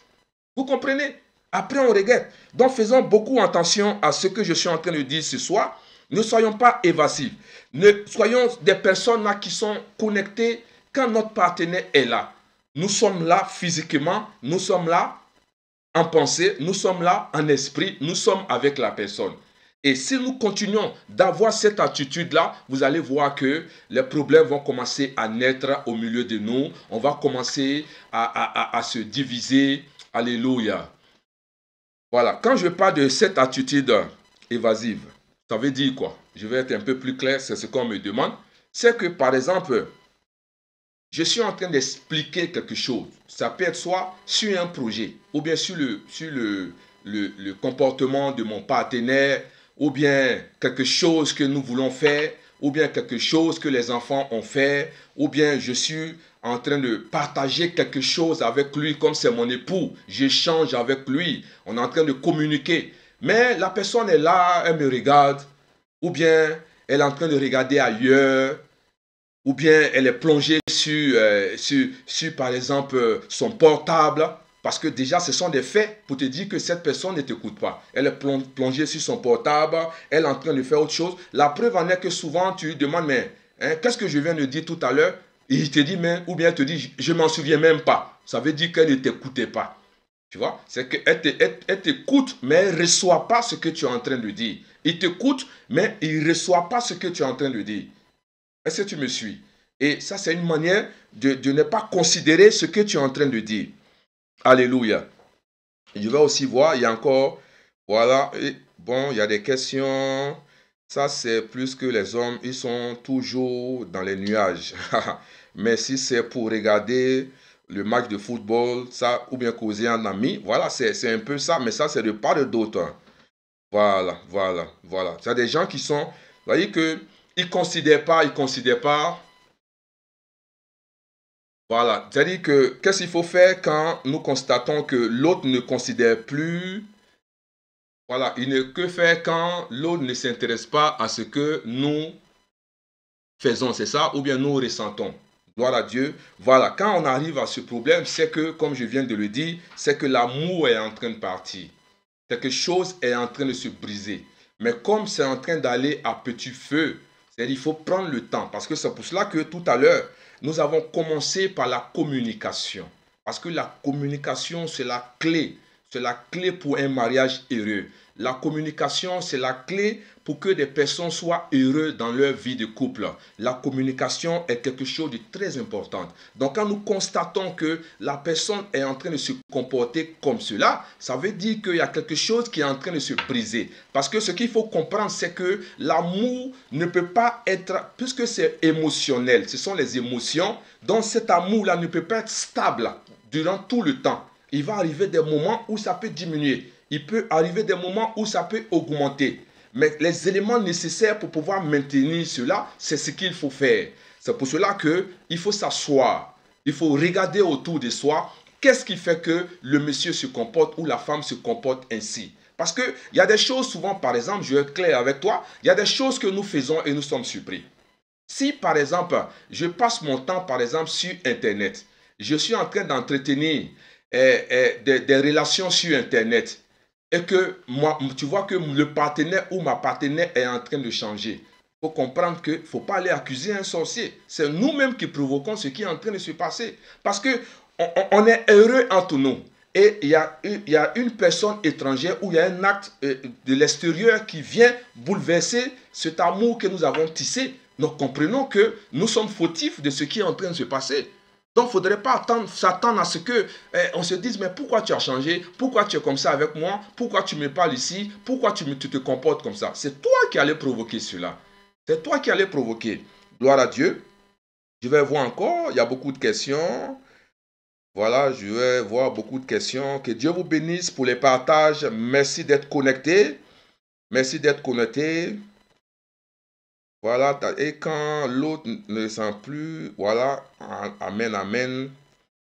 Vous comprenez? Après, on regrette. Donc, faisons beaucoup attention à ce que je suis en train de dire ce soir. Ne soyons pas évasifs. Soyons des personnes là qui sont connectées quand notre partenaire est là. Nous sommes là physiquement, nous sommes là en pensée, nous sommes là en esprit, nous sommes avec la personne. Et si nous continuons d'avoir cette attitude-là, vous allez voir que les problèmes vont commencer à naître au milieu de nous. On va commencer à se diviser. Alléluia. Voilà, quand je parle de cette attitude évasive, ça veut dire quoi? Je vais être un peu plus clair, c'est ce qu'on me demande. C'est que, par exemple, je suis en train d'expliquer quelque chose. Ça peut être soit sur un projet, ou bien sur le comportement de mon partenaire, ou bien quelque chose que nous voulons faire, ou bien quelque chose que les enfants ont fait, ou bien je suis en train de partager quelque chose avec lui comme c'est mon époux. J'échange avec lui, on est en train de communiquer. Mais la personne est là, elle me regarde, ou bien elle est en train de regarder ailleurs, ou bien elle est plongée sur par exemple, son portable. Parce que déjà, ce sont des faits pour te dire que cette personne ne t'écoute pas. Elle est plongée sur son portable, elle est en train de faire autre chose. La preuve en est que souvent, tu lui demandes, mais qu'est-ce que je viens de dire tout à l'heure? Et il te dit, mais, ou bien elle te dit, je ne m'en souviens même pas. Ça veut dire qu'elle ne t'écoutait pas. Tu vois? C'est qu'elle t'écoute, mais elle ne reçoit pas ce que tu es en train de dire. Il t'écoute, mais il ne reçoit pas ce que tu es en train de dire. Est-ce que tu me suis? Et ça, c'est une manière de ne pas considérer ce que tu es en train de dire. Alléluia. Je vais aussi voir, il y a encore, voilà, et bon, il y a des questions. Ça, c'est plus que les hommes, ils sont toujours dans les nuages. Mais si c'est pour regarder le match de football, ça, ou bien causer un ami, voilà, c'est un peu ça, mais ça, c'est de part et d'autre. Voilà. Il y a des gens qui sont, vous voyez que, ils ne considèrent pas. Voilà, c'est-à-dire que qu'est-ce qu'il faut faire quand nous constatons que l'autre ne considère plus. Voilà, que faire quand l'autre ne s'intéresse pas à ce que nous faisons, c'est ça, ou bien nous ressentons. Gloire à Dieu. Voilà, quand on arrive à ce problème, c'est que, comme je viens de le dire, c'est que l'amour est en train de partir. Quelque chose est en train de se briser. Mais comme c'est en train d'aller à petit feu, c'est-à-dire qu'il faut prendre le temps. Parce que c'est pour cela que tout à l'heure, nous avons commencé par la communication. Parce que la communication, c'est la clé. C'est la clé pour un mariage heureux. La communication, c'est la clé pour que des personnes soient heureuses dans leur vie de couple. La communication est quelque chose de très important. Donc quand nous constatons que la personne est en train de se comporter comme cela, ça veut dire qu'il y a quelque chose qui est en train de se briser. Parce que ce qu'il faut comprendre, c'est que l'amour ne peut pas être, puisque c'est émotionnel, ce sont les émotions, donc cet amour-là ne peut pas être stable durant tout le temps. Il va arriver des moments où ça peut diminuer. Il peut arriver des moments où ça peut augmenter. Mais les éléments nécessaires pour pouvoir maintenir cela, c'est ce qu'il faut faire. C'est pour cela qu'il faut s'asseoir. Il faut regarder autour de soi. Qu'est-ce qui fait que le monsieur se comporte ou la femme se comporte ainsi? Parce qu'il y a des choses souvent, par exemple, je vais être clair avec toi, il y a des choses que nous faisons et nous sommes surpris. Si, par exemple, je passe mon temps, par exemple, sur Internet, je suis en train d'entretenir des relations sur Internet, et que moi, tu vois que le partenaire ou ma partenaire est en train de changer. Il faut comprendre qu'il ne faut pas aller accuser un sorcier. C'est nous-mêmes qui provoquons ce qui est en train de se passer. Parce qu'on est heureux entre nous. Et il y a une personne étrangère ou il y a un acte de l'extérieur qui vient bouleverser cet amour que nous avons tissé. Nous comprenons que nous sommes fautifs de ce qui est en train de se passer. Donc, il ne faudrait pas s'attendre à ce qu'on se dise, mais pourquoi tu as changé? Pourquoi tu es comme ça avec moi? Pourquoi tu me parles ici? Pourquoi tu te comportes comme ça? C'est toi qui allais provoquer cela. C'est toi qui allais provoquer. Gloire à Dieu. Je vais voir encore, il y a beaucoup de questions. Voilà, je vais voir beaucoup de questions. Que Dieu vous bénisse pour les partages. Merci d'être connecté. Merci d'être connecté. Voilà, et quand l'autre ne sent plus, voilà, amen, amen.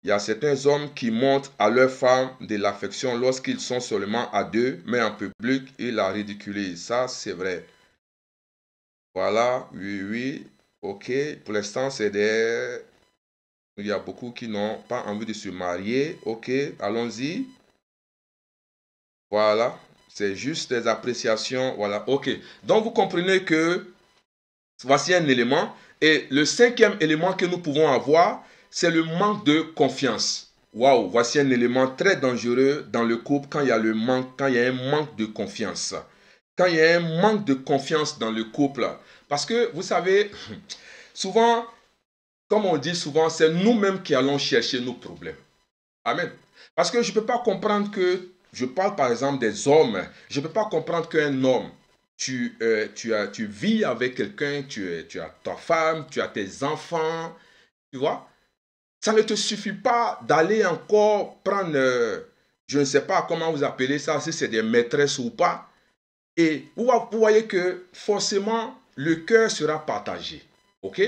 Il y a certains hommes qui montrent à leurs femmes de l'affection lorsqu'ils sont seulement à deux, mais en public, ils la ridiculisent. Ça, c'est vrai. Voilà, oui, ok. Pour l'instant, c'est des... Il y a beaucoup qui n'ont pas envie de se marier. Ok, allons-y. Voilà, c'est juste des appréciations. Voilà, ok. Donc, vous comprenez que voici un élément. Et le cinquième élément que nous pouvons avoir, c'est le manque de confiance. Waouh, voici un élément très dangereux dans le couple quand il y a un manque de confiance. Quand il y a un manque de confiance dans le couple. Parce que, vous savez, souvent, comme on dit souvent, c'est nous-mêmes qui allons chercher nos problèmes. Amen. Parce que je ne peux pas comprendre que, je parle par exemple des hommes, je ne peux pas comprendre qu'un homme, tu vis avec quelqu'un, tu as ta femme, tu as tes enfants, tu vois. Ça ne te suffit pas d'aller encore prendre, je ne sais pas comment vous appelez ça, si c'est des maîtresses ou pas. Et vous voyez que forcément, le cœur sera partagé. Ok?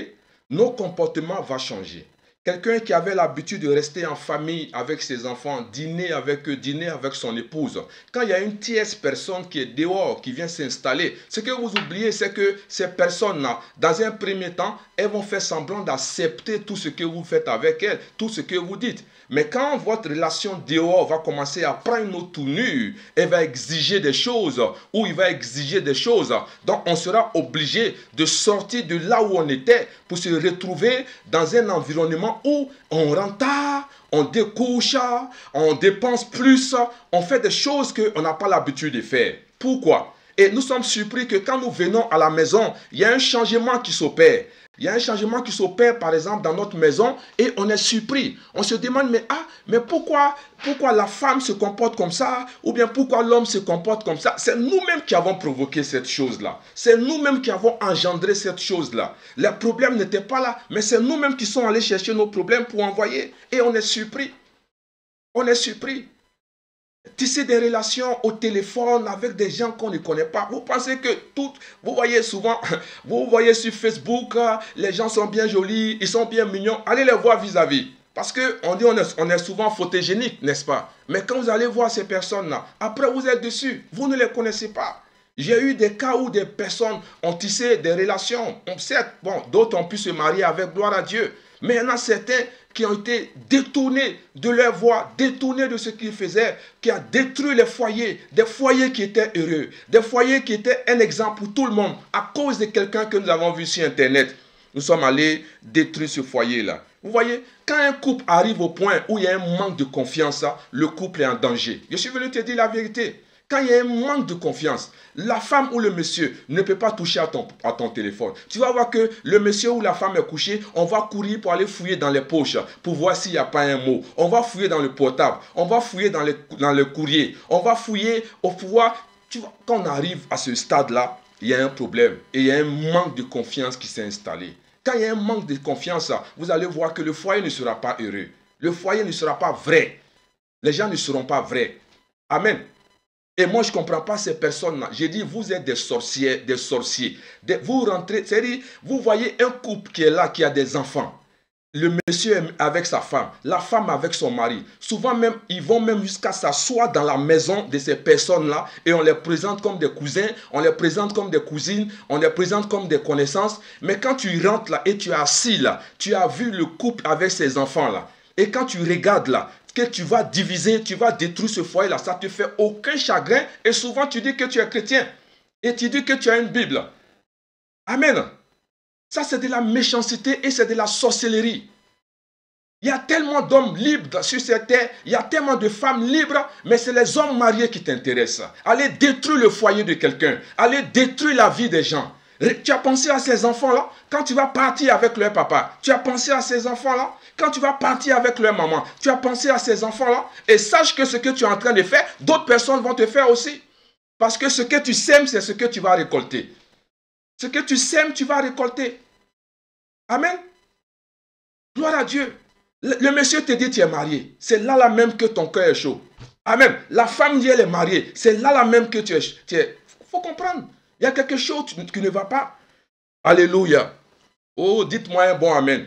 Nos comportements vont changer. Quelqu'un qui avait l'habitude de rester en famille avec ses enfants, dîner avec eux, dîner avec son épouse. Quand il y a une tierce personne qui est dehors, qui vient s'installer, ce que vous oubliez, c'est que ces personnes-là, dans un premier temps, elles vont faire semblant d'accepter tout ce que vous faites avec elles, tout ce que vous dites. Mais quand votre relation dehors va commencer à prendre une autre tournure, elle va exiger des choses, ou il va exiger des choses, donc on sera obligé de sortir de là où on était pour se retrouver dans un environnement où on rentre tard, on découche, on dépense plus, on fait des choses qu'on n'a pas l'habitude de faire. Pourquoi? Et nous sommes surpris que quand nous venons à la maison, il y a un changement qui s'opère. Il y a un changement qui s'opère, par exemple, dans notre maison et on est surpris. On se demande, mais pourquoi la femme se comporte comme ça? Ou bien pourquoi l'homme se comporte comme ça? C'est nous-mêmes qui avons provoqué cette chose-là. C'est nous-mêmes qui avons engendré cette chose-là. Les problèmes n'étaient pas là, mais c'est nous-mêmes qui sommes allés chercher nos problèmes pour envoyer. Et on est surpris. On est surpris. Tisser des relations au téléphone avec des gens qu'on ne connaît pas. Vous pensez que vous voyez souvent, vous voyez sur Facebook, les gens sont bien jolis, ils sont bien mignons. Allez les voir vis-à-vis. Parce qu'on dit on est souvent photogénique, n'est-ce pas? Mais quand vous allez voir ces personnes-là, après vous êtes dessus, vous ne les connaissez pas. J'ai eu des cas où des personnes ont tissé des relations. Certes, bon, d'autres ont pu se marier avec, gloire à Dieu. Mais il y en a certains qui ont été détournés de leur voie, détournés de ce qu'ils faisaient, qui a détruit les foyers, des foyers qui étaient heureux, des foyers qui étaient un exemple pour tout le monde, à cause de quelqu'un que nous avons vu sur Internet. Nous sommes allés détruire ce foyer-là. Vous voyez, quand un couple arrive au point où il y a un manque de confiance, le couple est en danger. Je suis venu te dire la vérité. Quand il y a un manque de confiance, la femme ou le monsieur ne peut pas toucher à ton téléphone. Tu vas voir que le monsieur ou la femme est couché, on va courir pour aller fouiller dans les poches pour voir s'il n'y a pas un mot. On va fouiller dans le portable, on va fouiller dans le courrier, on va fouiller au pouvoir. Tu vois, quand on arrive à ce stade-là, il y a un problème et il y a un manque de confiance qui s'est installé. Quand il y a un manque de confiance, vous allez voir que le foyer ne sera pas heureux. Le foyer ne sera pas vrai. Les gens ne seront pas vrais. Amen. Et moi, je ne comprends pas ces personnes-là. J'ai dit, vous êtes des sorciers. Vous rentrez, c'est-à-dire, vous voyez un couple qui est là, qui a des enfants. Le monsieur est avec sa femme, la femme avec son mari. Souvent même, ils vont même jusqu'à s'asseoir dans la maison de ces personnes-là et on les présente comme des cousins, on les présente comme des cousines, on les présente comme des connaissances. Mais quand tu rentres là et tu es assis là, tu as vu le couple avec ses enfants-là. Et quand tu regardes là, que tu vas diviser, tu vas détruire ce foyer-là, ça ne te fait aucun chagrin. Et souvent, tu dis que tu es chrétien. Et tu dis que tu as une Bible. Amen. Ça, c'est de la méchanceté et c'est de la sorcellerie. Il y a tellement d'hommes libres sur cette terre, il y a tellement de femmes libres, mais c'est les hommes mariés qui t'intéressent. Allez détruire le foyer de quelqu'un. Allez détruire la vie des gens. Tu as pensé à ces enfants-là quand tu vas partir avec leur papa. Tu as pensé à ces enfants-là quand tu vas partir avec leur maman. Tu as pensé à ces enfants-là. Et sache que ce que tu es en train de faire, d'autres personnes vont te faire aussi. Parce que ce que tu sèmes, c'est ce que tu vas récolter. Ce que tu sèmes, tu vas récolter. Amen. Gloire à Dieu. Le monsieur te dit tu es marié. C'est là même que ton cœur est chaud. Amen. La femme dit elle est mariée. C'est là même que tu es. Il faut comprendre. Il y a quelque chose qui ne va pas. Alléluia. Oh, dites-moi un bon amen.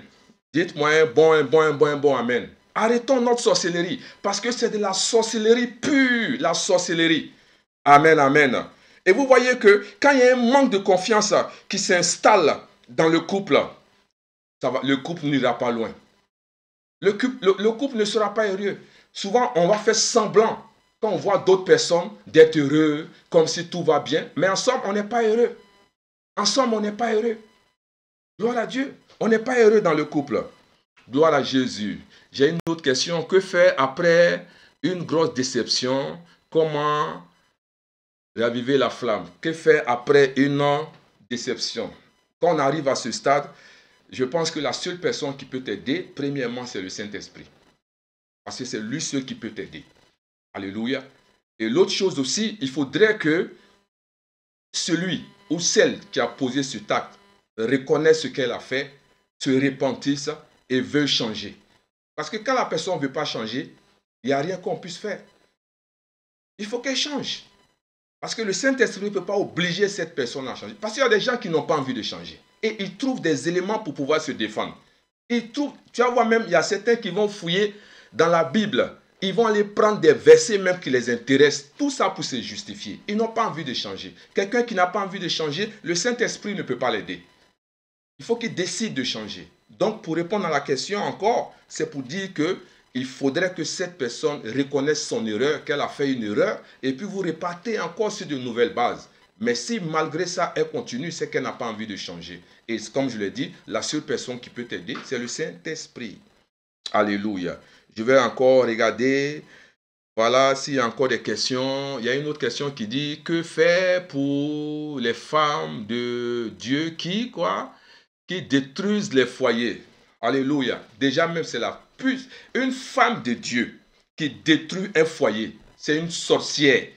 Dites-moi un bon amen. Arrêtons notre sorcellerie. Parce que c'est de la sorcellerie pure. La sorcellerie. Amen, amen. Et vous voyez que quand il y a un manque de confiance qui s'installe dans le couple, le couple n'ira pas loin. Le couple ne sera pas heureux. Souvent, on va faire semblant, quand on voit d'autres personnes, d'être heureux, comme si tout va bien. Mais ensemble, on n'est pas heureux. Ensemble, on n'est pas heureux. Gloire à Dieu. On n'est pas heureux dans le couple. Gloire à Jésus. J'ai une autre question. Que faire après une grosse déception? Comment raviver la flamme? Que faire après une déception? Quand on arrive à ce stade, je pense que la seule personne qui peut t'aider, premièrement, c'est le Saint-Esprit. Parce que c'est lui seul qui peut t'aider. Alléluia. Et l'autre chose aussi, il faudrait que celui ou celle qui a posé cet acte reconnaisse ce qu'elle a fait, se repentisse et veuille changer. Parce que quand la personne ne veut pas changer, il n'y a rien qu'on puisse faire. Il faut qu'elle change. Parce que le Saint-Esprit ne peut pas obliger cette personne à changer. Parce qu'il y a des gens qui n'ont pas envie de changer. Et ils trouvent des éléments pour pouvoir se défendre. Tu vas voir même, il y a certains qui vont fouiller dans la Bible. Ils vont aller prendre des versets même qui les intéressent. Tout ça pour se justifier. Ils n'ont pas envie de changer. Quelqu'un qui n'a pas envie de changer, le Saint-Esprit ne peut pas l'aider. Il faut qu'il décide de changer. Donc, pour répondre à la question encore, c'est pour dire qu'il faudrait que cette personne reconnaisse son erreur, qu'elle a fait une erreur, et puis vous repartez encore sur de nouvelles bases. Mais si malgré ça, elle continue, c'est qu'elle n'a pas envie de changer. Et comme je l'ai dit, la seule personne qui peut t'aider, c'est le Saint-Esprit. Alléluia. Je vais encore regarder. Voilà, s'il y a encore des questions. Il y a une autre question qui dit, que faire pour les femmes de Dieu qui détruisent les foyers? Alléluia. Déjà même, c'est la plus. Une femme de Dieu qui détruit un foyer, c'est une sorcière.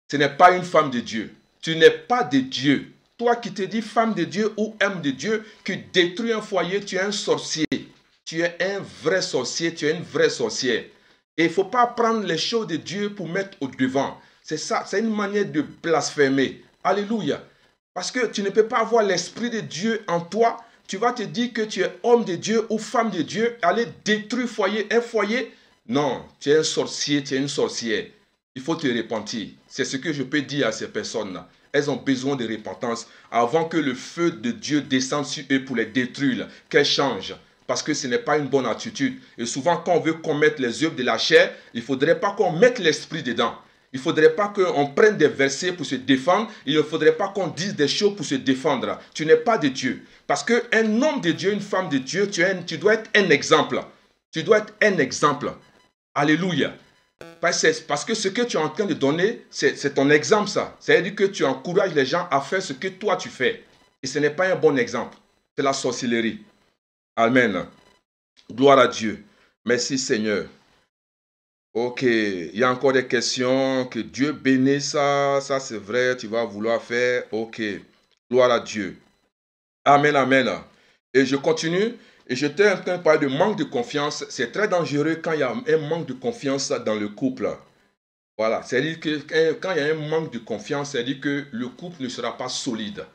Ce n'est pas une femme de Dieu. Tu n'es pas de Dieu. Toi qui te dis femme de Dieu ou homme de Dieu, qui détruit un foyer, tu es un sorcier. Tu es un vrai sorcier, tu es une vraie sorcière. Et il ne faut pas prendre les choses de Dieu pour mettre au devant. C'est ça, c'est une manière de blasphémer. Alléluia. Parce que tu ne peux pas avoir l'Esprit de Dieu en toi. Tu vas te dire que tu es homme de Dieu ou femme de Dieu, aller détruire un foyer. Non, tu es un sorcier, tu es une sorcière. Il faut te repentir. C'est ce que je peux dire à ces personnes-là. Elles ont besoin de repentance avant que le feu de Dieu descende sur eux pour les détruire, qu'elles changent. Parce que ce n'est pas une bonne attitude. Et souvent, quand on veut commettre les œuvres de la chair, il ne faudrait pas qu'on mette l'esprit dedans. Il ne faudrait pas qu'on prenne des versets pour se défendre. Il ne faudrait pas qu'on dise des choses pour se défendre. Tu n'es pas de Dieu. Parce qu'un homme de Dieu, une femme de Dieu, tu dois être un exemple. Tu dois être un exemple. Alléluia. parce que ce que tu es en train de donner, c'est ton exemple, ça. C'est-à-dire que tu encourages les gens à faire ce que toi tu fais. Et ce n'est pas un bon exemple. C'est la sorcellerie. Amen. Gloire à Dieu. Merci Seigneur. Ok, il y a encore des questions. Que Dieu bénisse ça. Ça, c'est vrai, tu vas vouloir faire. Ok, gloire à Dieu. Amen, amen. Et je continue. Et j'étais en train de parler de manque de confiance. C'est très dangereux quand il y a un manque de confiance dans le couple. Voilà, c'est-à-dire que quand il y a un manque de confiance, c'est-à-dire que le couple ne sera pas solide.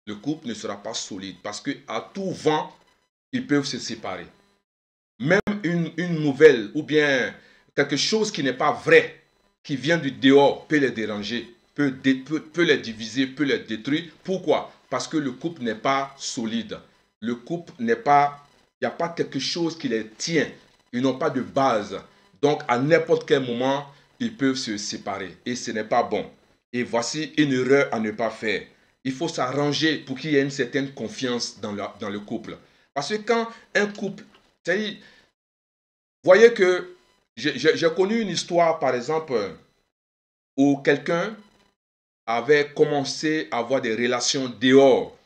Le couple ne sera pas solide parce qu'à tout vent, ils peuvent se séparer. Même une nouvelle ou bien quelque chose qui n'est pas vrai, qui vient du dehors, peut les déranger, peut les diviser, peut les détruire. Pourquoi? Parce que le couple n'est pas solide. Le couple n'est pas... Il n'y a pas quelque chose qui les tient. Ils n'ont pas de base. Donc, à n'importe quel moment, ils peuvent se séparer. Et ce n'est pas bon. Et voici une erreur à ne pas faire. Il faut s'arranger pour qu'il y ait une certaine confiance dans le couple. Parce que quand un couple... C'est-à-dire, voyez que j'ai connu une histoire, par exemple, où quelqu'un avait commencé à avoir des relations dehors,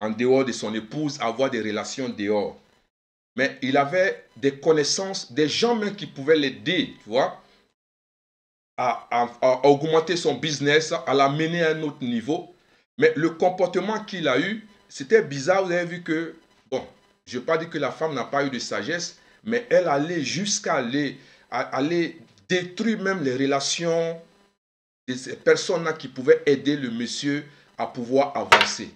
en dehors de son épouse, à avoir des relations dehors. Mais il avait des connaissances, des gens même qui pouvaient l'aider, tu vois, à augmenter son business, à l'amener à un autre niveau. Mais le comportement qu'il a eu, c'était bizarre. Vous avez vu que, bon, je ne veux pas dire que la femme n'a pas eu de sagesse, mais elle allait jusqu'à aller détruire même les relations de ces personnes-là qui pouvaient aider le monsieur à pouvoir avancer.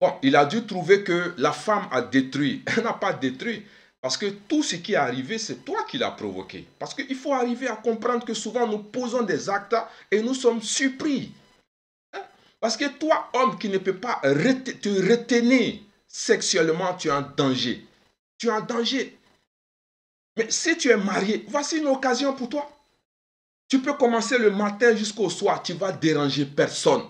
Bon, il a dû trouver que la femme a détruit. Elle n'a pas détruit. Parce que tout ce qui est arrivé, c'est toi qui l'as provoqué. Parce qu'il faut arriver à comprendre que souvent nous posons des actes et nous sommes surpris. Parce que toi, homme qui ne peut pas te retenir sexuellement, tu es en danger. Tu es en danger. Mais si tu es marié, voici une occasion pour toi. Tu peux commencer le matin jusqu'au soir, tu ne vas déranger personne.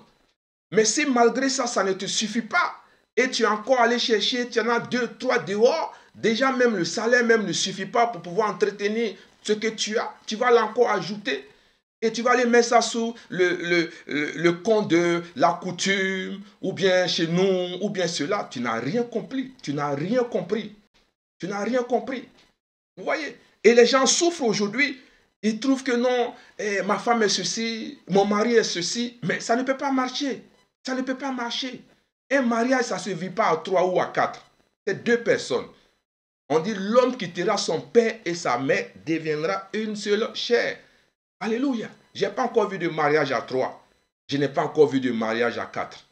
Mais si malgré ça, ça ne te suffit pas, et tu es encore allé chercher, tu en as 2, 3 dehors, déjà même le salaire même ne suffit pas pour pouvoir entretenir ce que tu as, tu vas l'encore ajouter. Et tu vas aller mettre ça sous le compte de la coutume, ou bien chez nous, ou bien cela. Tu n'as rien compris. Tu n'as rien compris. Tu n'as rien compris. Vous voyez? Et les gens souffrent aujourd'hui. Ils trouvent que non, ma femme est ceci, mon mari est ceci. Mais ça ne peut pas marcher. Ça ne peut pas marcher. Un mariage, ça ne se vit pas à 3 ou à 4. C'est 2 personnes. On dit l'homme quittera son père et sa mère deviendra une seule chair. Alléluia. Je n'ai pas encore vu de mariage à 3. Je n'ai pas encore vu de mariage à 4.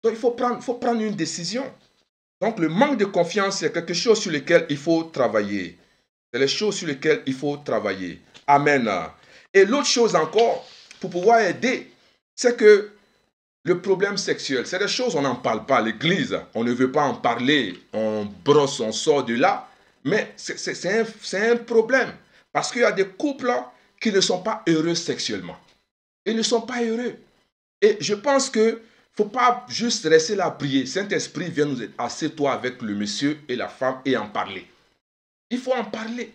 Donc il faut prendre une décision. Donc le manque de confiance, c'est quelque chose sur lequel il faut travailler. C'est les choses sur lesquelles il faut travailler. Amen. Et l'autre chose encore, pour pouvoir aider, c'est que le problème sexuel, c'est des choses, on n'en parle pas à l'église. On ne veut pas en parler. On brosse, on sort de là. Mais c'est un problème. Parce qu'il y a des couples qui ne sont pas heureux sexuellement. Ils ne sont pas heureux. Et je pense que ne faut pas juste rester là à prier. Saint-Esprit vient nous aider. Assieds-toi avec le monsieur et la femme et en parler. Il faut en parler.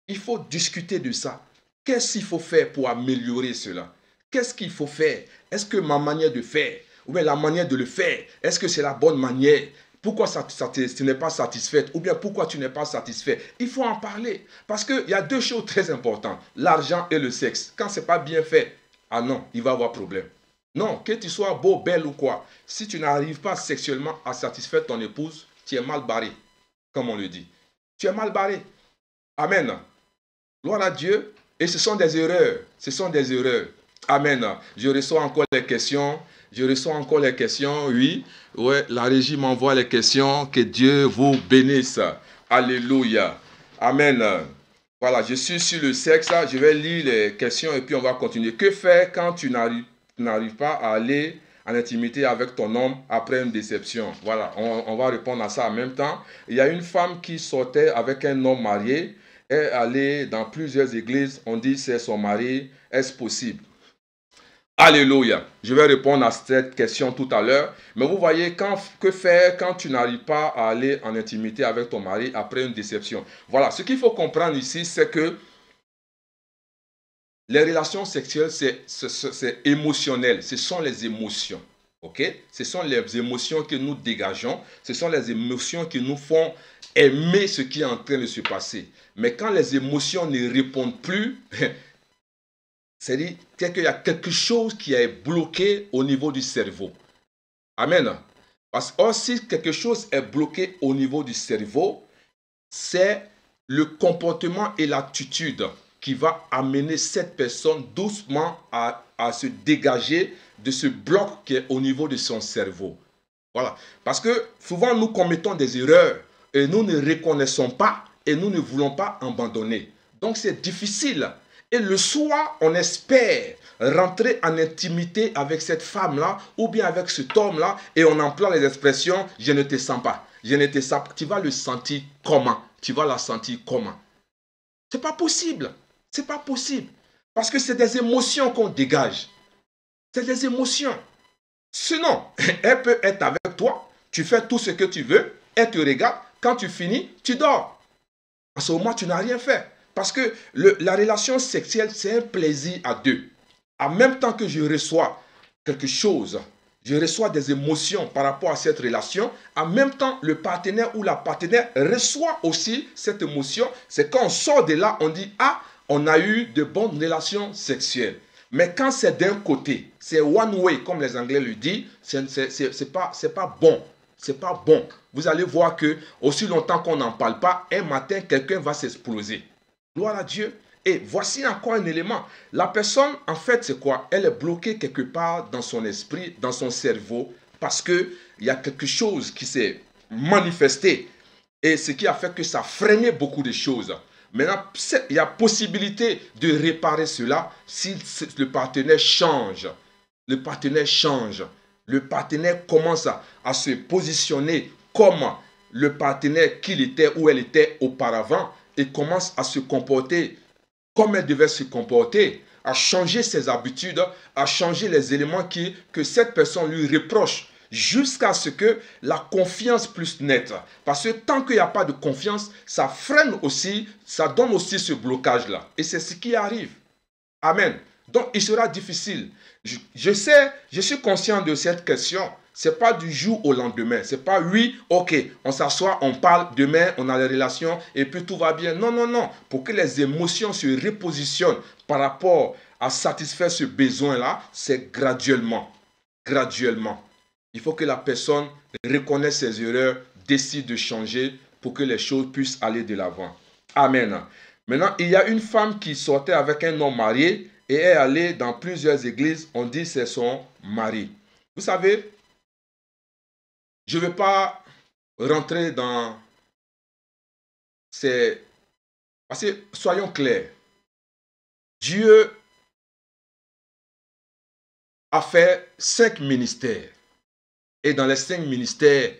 Il faut discuter de ça. Qu'est-ce qu'il faut faire pour améliorer cela? Qu'est-ce qu'il faut faire? Est-ce que ma manière de faire, ou bien la manière de le faire, est-ce que c'est la bonne manière? Pourquoi tu n'es pas satisfaite? Ou bien pourquoi tu n'es pas satisfait? Il faut en parler. Parce qu'il y a 2 choses très importantes. L'argent et le sexe. Quand ce n'est pas bien fait, ah non, il va y avoir problème. Non, que tu sois beau, belle ou quoi. Si tu n'arrives pas sexuellement à satisfaire ton épouse, tu es mal barré. Comme on le dit. Tu es mal barré. Amen. Gloire à Dieu. Et ce sont des erreurs. Ce sont des erreurs. Amen. Je reçois encore les questions. Je reçois encore les questions. Oui. Ouais, la régie m'envoie les questions. Que Dieu vous bénisse. Alléluia. Amen. Voilà, je suis sur le sexe. Je vais lire les questions et puis on va continuer. Que faire quand tu n'arrives pas à aller en intimité avec ton homme après une déception? Voilà, on va répondre à ça en même temps. Il y a une femme qui sortait avec un homme marié. Elle est allée dans plusieurs églises. On dit c'est son mari. Est-ce possible? Alléluia. Je vais répondre à cette question tout à l'heure. Mais vous voyez, que faire quand tu n'arrives pas à aller en intimité avec ton mari après une déception? Voilà, ce qu'il faut comprendre ici, c'est que Les relations sexuelles, c'est émotionnel. Ce sont les émotions. Ok? Ce sont les émotions que nous dégageons. Ce sont les émotions qui nous font aimer ce qui est en train de se passer. Mais quand les émotions ne répondent plus, c'est-à-dire qu'il y a quelque chose qui est bloqué au niveau du cerveau. Amen. Parce que si quelque chose est bloqué au niveau du cerveau, c'est le comportement et l'attitude qui va amener cette personne doucement à se dégager de ce bloc qui est au niveau de son cerveau. Voilà. Parce que souvent nous commettons des erreurs et nous ne reconnaissons pas et nous ne voulons pas abandonner. Donc c'est difficile. Et le soir, on espère rentrer en intimité avec cette femme-là ou bien avec cet homme-là et on emploie les expressions « je ne te sens pas ». Je ne te sens pas. Tu vas le sentir comment? Tu vas la sentir comment? C'est pas possible. C'est pas possible. Parce que c'est des émotions qu'on dégage. C'est des émotions. Sinon, elle peut être avec toi, tu fais tout ce que tu veux, elle te regarde, quand tu finis, tu dors. En ce moment, tu n'as rien fait. Parce que la relation sexuelle, c'est un plaisir à deux. En même temps que je reçois quelque chose, je reçois des émotions par rapport à cette relation, en même temps, le partenaire ou la partenaire reçoit aussi cette émotion. C'est quand on sort de là, on dit, ah, on a eu de bonnes relations sexuelles. Mais quand c'est d'un côté, c'est one way, comme les Anglais le disent, c'est pas bon. C'est pas bon. Vous allez voir que aussi longtemps qu'on n'en parle pas, un matin, quelqu'un va s'exploser. Gloire à Dieu. Et voici encore un élément. La personne, en fait, c'est quoi? Elle est bloquée quelque part dans son esprit, dans son cerveau, parce qu'il y a quelque chose qui s'est manifesté. Et ce qui a fait que ça freinait beaucoup de choses. Maintenant, il y a possibilité de réparer cela si le partenaire change. Le partenaire change. Le partenaire commence à se positionner comme le partenaire qu'il était ou elle était auparavant et commence à se comporter comme elle devait se comporter, à changer ses habitudes, à changer les éléments que cette personne lui reproche, jusqu'à ce que la confiance puisse naître. Parce que tant qu'il n'y a pas de confiance, ça freine aussi, ça donne aussi ce blocage-là. Et c'est ce qui arrive. Amen. Donc, il sera difficile. Je sais, je suis conscient de cette question. Ce n'est pas du jour au lendemain. Ce n'est pas oui, ok, on s'assoit, on parle, demain, on a les relations et puis tout va bien. Non, non, non. Pour que les émotions se repositionnent par rapport à satisfaire ce besoin-là, c'est graduellement. Graduellement. Il faut que la personne reconnaisse ses erreurs, décide de changer pour que les choses puissent aller de l'avant. Amen. Maintenant, il y a une femme qui sortait avec un homme marié et est allée dans plusieurs églises. On dit que c'est son mari. Vous savez, je ne veux pas rentrer dans ces... Parce que, soyons clairs, Dieu a fait 5 ministères. Et dans les 5 ministères,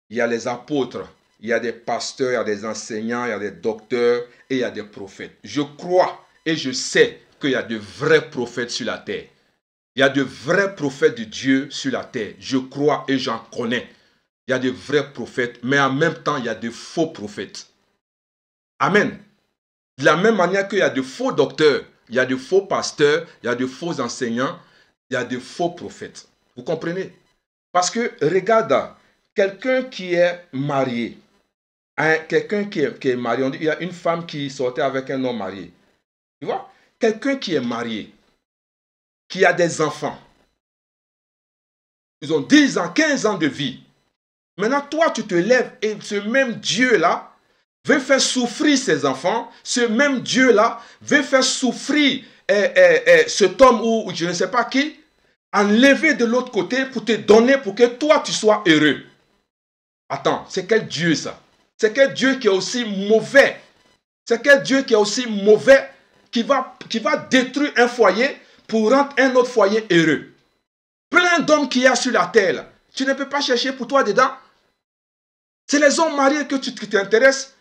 il y a les apôtres, il y a des pasteurs, il y a des enseignants, il y a des docteurs et il y a des prophètes. Je crois et je sais qu'il y a de vrais prophètes sur la terre. Il y a de vrais prophètes de Dieu sur la terre. Je crois et j'en connais. Il y a de vrais prophètes, mais en même temps, il y a de faux prophètes. Amen. De la même manière qu'il y a de faux docteurs, il y a de faux pasteurs, il y a de faux enseignants, il y a de faux prophètes. Vous comprenez? Parce que, regarde, quelqu'un qui est marié, quelqu'un qui est marié, il y a une femme qui sortait avec un homme marié. Tu vois? Quelqu'un qui est marié, qui a des enfants, ils ont 10 ans, 15 ans de vie. Maintenant, toi, tu te lèves et ce même Dieu-là veut faire souffrir ses enfants. Ce même Dieu-là veut faire souffrir cet homme ou je ne sais pas qui, enlever de l'autre côté pour te donner pour que toi, tu sois heureux. Attends, c'est quel Dieu ça? C'est quel Dieu qui est aussi mauvais? C'est quel Dieu qui est aussi mauvais qui va détruire un foyer pour rendre un autre foyer heureux? Plein d'hommes qu'il y a sur la terre, là. Tu ne peux pas chercher pour toi dedans. C'est les hommes mariés que tu t'intéresses.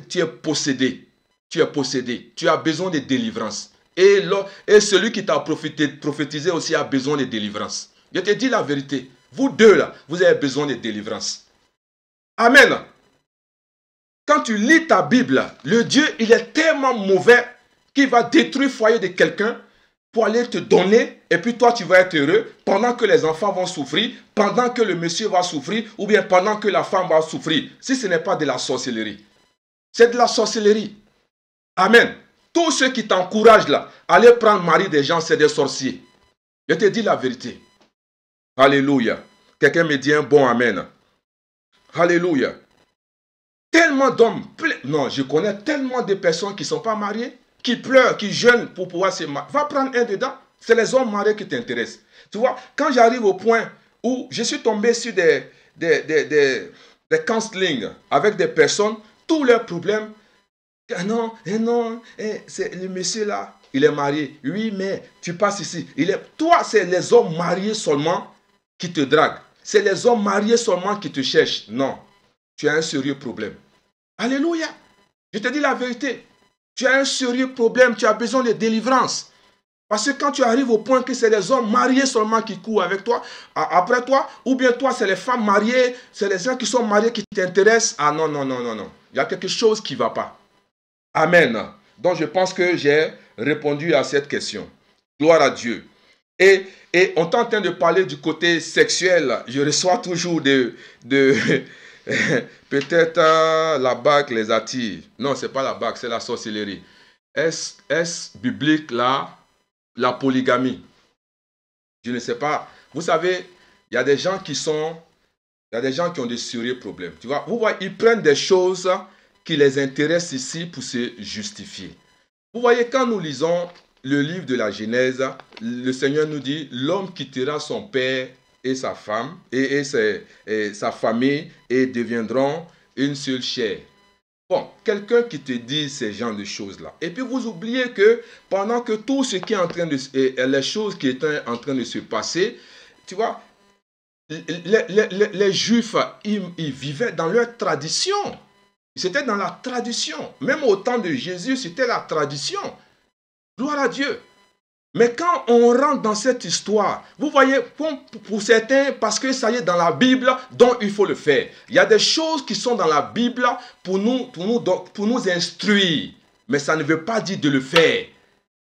Tu es possédé. Tu es possédé. Tu as besoin de délivrance. Et celui qui t'a prophétisé aussi a besoin de délivrance. Je te dis la vérité. Vous deux là, vous avez besoin de délivrance. Amen. Quand tu lis ta Bible, le Dieu, il est tellement mauvais qui va détruire le foyer de quelqu'un pour aller te donner, et puis toi tu vas être heureux pendant que les enfants vont souffrir, pendant que le monsieur va souffrir, ou bien pendant que la femme va souffrir. Si ce n'est pas de la sorcellerie, c'est de la sorcellerie. Amen. Tous ceux qui t'encouragent là, aller prendre le mari des gens, c'est des sorciers. Je te dis la vérité. Alléluia. Quelqu'un me dit un bon amen. Alléluia. Tellement d'hommes, non, je connais tellement de personnes qui ne sont pas mariées, qui pleurent, qui jeûnent pour pouvoir se marier. Va prendre un dedans. C'est les hommes mariés qui t'intéressent. Tu vois, quand j'arrive au point où je suis tombé sur des counseling avec des personnes, tous leurs problèmes, non, c'est le monsieur là, il est marié. Oui, mais tu passes ici. Toi, c'est les hommes mariés seulement qui te draguent. C'est les hommes mariés seulement qui te cherchent. Non, tu as un sérieux problème. Alléluia. Je te dis la vérité. Tu as un sérieux problème, tu as besoin de délivrance. Parce que quand tu arrives au point que c'est les hommes mariés seulement qui courent avec toi, après toi, ou bien toi, c'est les femmes mariées, c'est les gens qui sont mariés qui t'intéressent. Ah non, non, non, non, non. Il y a quelque chose qui ne va pas. Amen. Donc je pense que j'ai répondu à cette question. Gloire à Dieu. Et on est en train de parler du côté sexuel. Je reçois toujours peut-être la bague les attire. Non, ce n'est pas la bague, c'est la sorcellerie. Est-ce biblique là, la polygamie? Je ne sais pas. Vous savez, il y a des gens qui ont des sérieux problèmes. Tu vois, vous voyez, ils prennent des choses qui les intéressent ici pour se justifier. Vous voyez, quand nous lisons le livre de la Genèse, le Seigneur nous dit, l'homme quittera son père et sa femme et sa famille et deviendront une seule chair. Bon, quelqu'un qui te dit ces genres de choses-là. Et puis vous oubliez que pendant que tout ce qui est en train de... les choses qui étaient en train de se passer, tu vois, les Juifs, ils vivaient dans leur tradition. C'était dans la tradition. Même au temps de Jésus, c'était la tradition. Gloire à Dieu. Mais quand on rentre dans cette histoire, vous voyez, pour certains, parce que ça y est dans la Bible, donc il faut le faire. Il y a des choses qui sont dans la Bible pour nous instruire. Mais ça ne veut pas dire de le faire.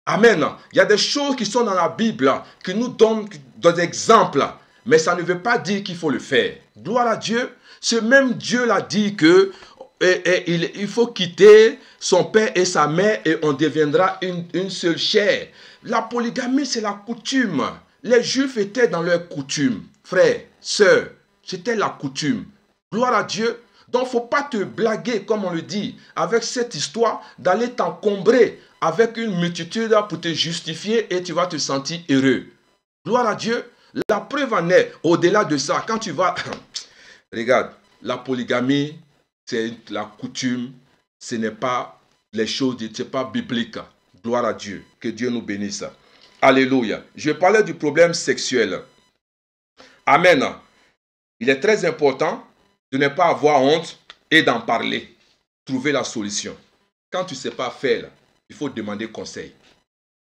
Amen. Il y a des choses qui sont dans la Bible qui nous donnent des exemples. Mais ça ne veut pas dire qu'il faut le faire. Gloire à Dieu. Ce même Dieu l'a dit que il faut quitter son père et sa mère et on deviendra une seule chair. La polygamie, c'est la coutume. Les Juifs étaient dans leur coutume. Frères, sœurs, c'était la coutume. Gloire à Dieu. Donc, il ne faut pas te blaguer, comme on le dit, avec cette histoire d'aller t'encombrer avec une multitude pour te justifier et tu vas te sentir heureux. Gloire à Dieu. La preuve en est, au-delà de ça, quand tu vas... Regarde, la polygamie, c'est la coutume, ce n'est pas les choses, ce n'est pas biblique. Gloire à Dieu. Que Dieu nous bénisse. Alléluia. Je parlais du problème sexuel. Amen. Il est très important de ne pas avoir honte et d'en parler. Trouver la solution. Quand tu ne sais pas faire, il faut demander conseil.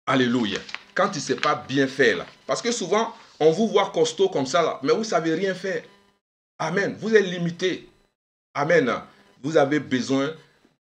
Alléluia. Quand tu ne sais pas bien faire. Parce que souvent, on vous voit costaud comme ça, là, mais vous ne savez rien faire. Amen. Vous êtes limité. Amen. Vous avez besoin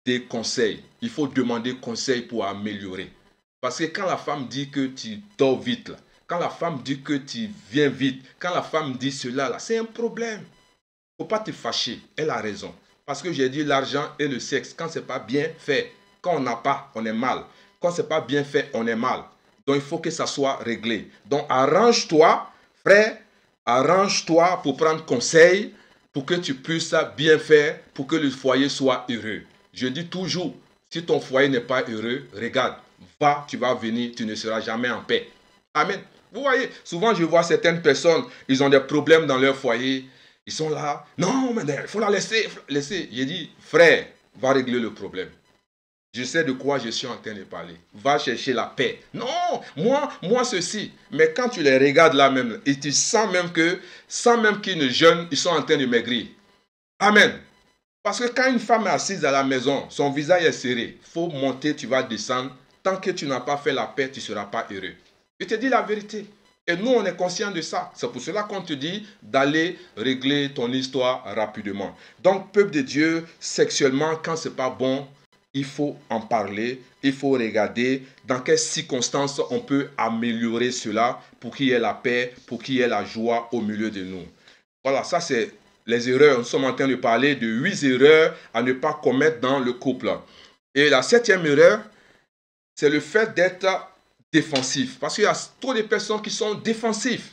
des conseils. Il faut demander conseil pour améliorer. Parce que quand la femme dit que tu dors vite, là, quand la femme dit que tu viens vite, quand la femme dit cela, là, c'est un problème. Il ne faut pas te fâcher. Elle a raison. Parce que j'ai dit l'argent et le sexe, quand ce n'est pas bien fait, quand on n'a pas, on est mal. Quand ce n'est pas bien fait, on est mal. Donc il faut que ça soit réglé. Donc arrange-toi, frère, arrange-toi pour prendre conseil, pour que tu puisses bien faire, pour que le foyer soit heureux. Je dis toujours, si ton foyer n'est pas heureux, regarde, va, tu vas venir, tu ne seras jamais en paix. Amen. Vous voyez, souvent je vois certaines personnes, ils ont des problèmes dans leur foyer, ils sont là, non, mais il faut la laisser. J'ai dit, frère, va régler le problème. Je sais de quoi je suis en train de parler. Va chercher la paix. Non, moi ceci. Mais quand tu les regardes là même, et tu sens même que, sans même qu'ils ne jeûnent, ils sont en train de maigrir. Amen. Parce que quand une femme est assise à la maison, son visage est serré. Il faut monter, tu vas descendre. Tant que tu n'as pas fait la paix, tu ne seras pas heureux. Je te dis la vérité. Et nous, on est conscients de ça. C'est pour cela qu'on te dit d'aller régler ton histoire rapidement. Donc, peuple de Dieu, sexuellement, quand ce n'est pas bon, il faut en parler, il faut regarder dans quelles circonstances on peut améliorer cela pour qu'il y ait la paix, pour qu'il y ait la joie au milieu de nous. Voilà, ça c'est les erreurs. Nous sommes en train de parler de 8 erreurs à ne pas commettre dans le couple. Et la 7e erreur, c'est le fait d'être défensif. Parce qu'il y a trop de personnes qui sont défensives.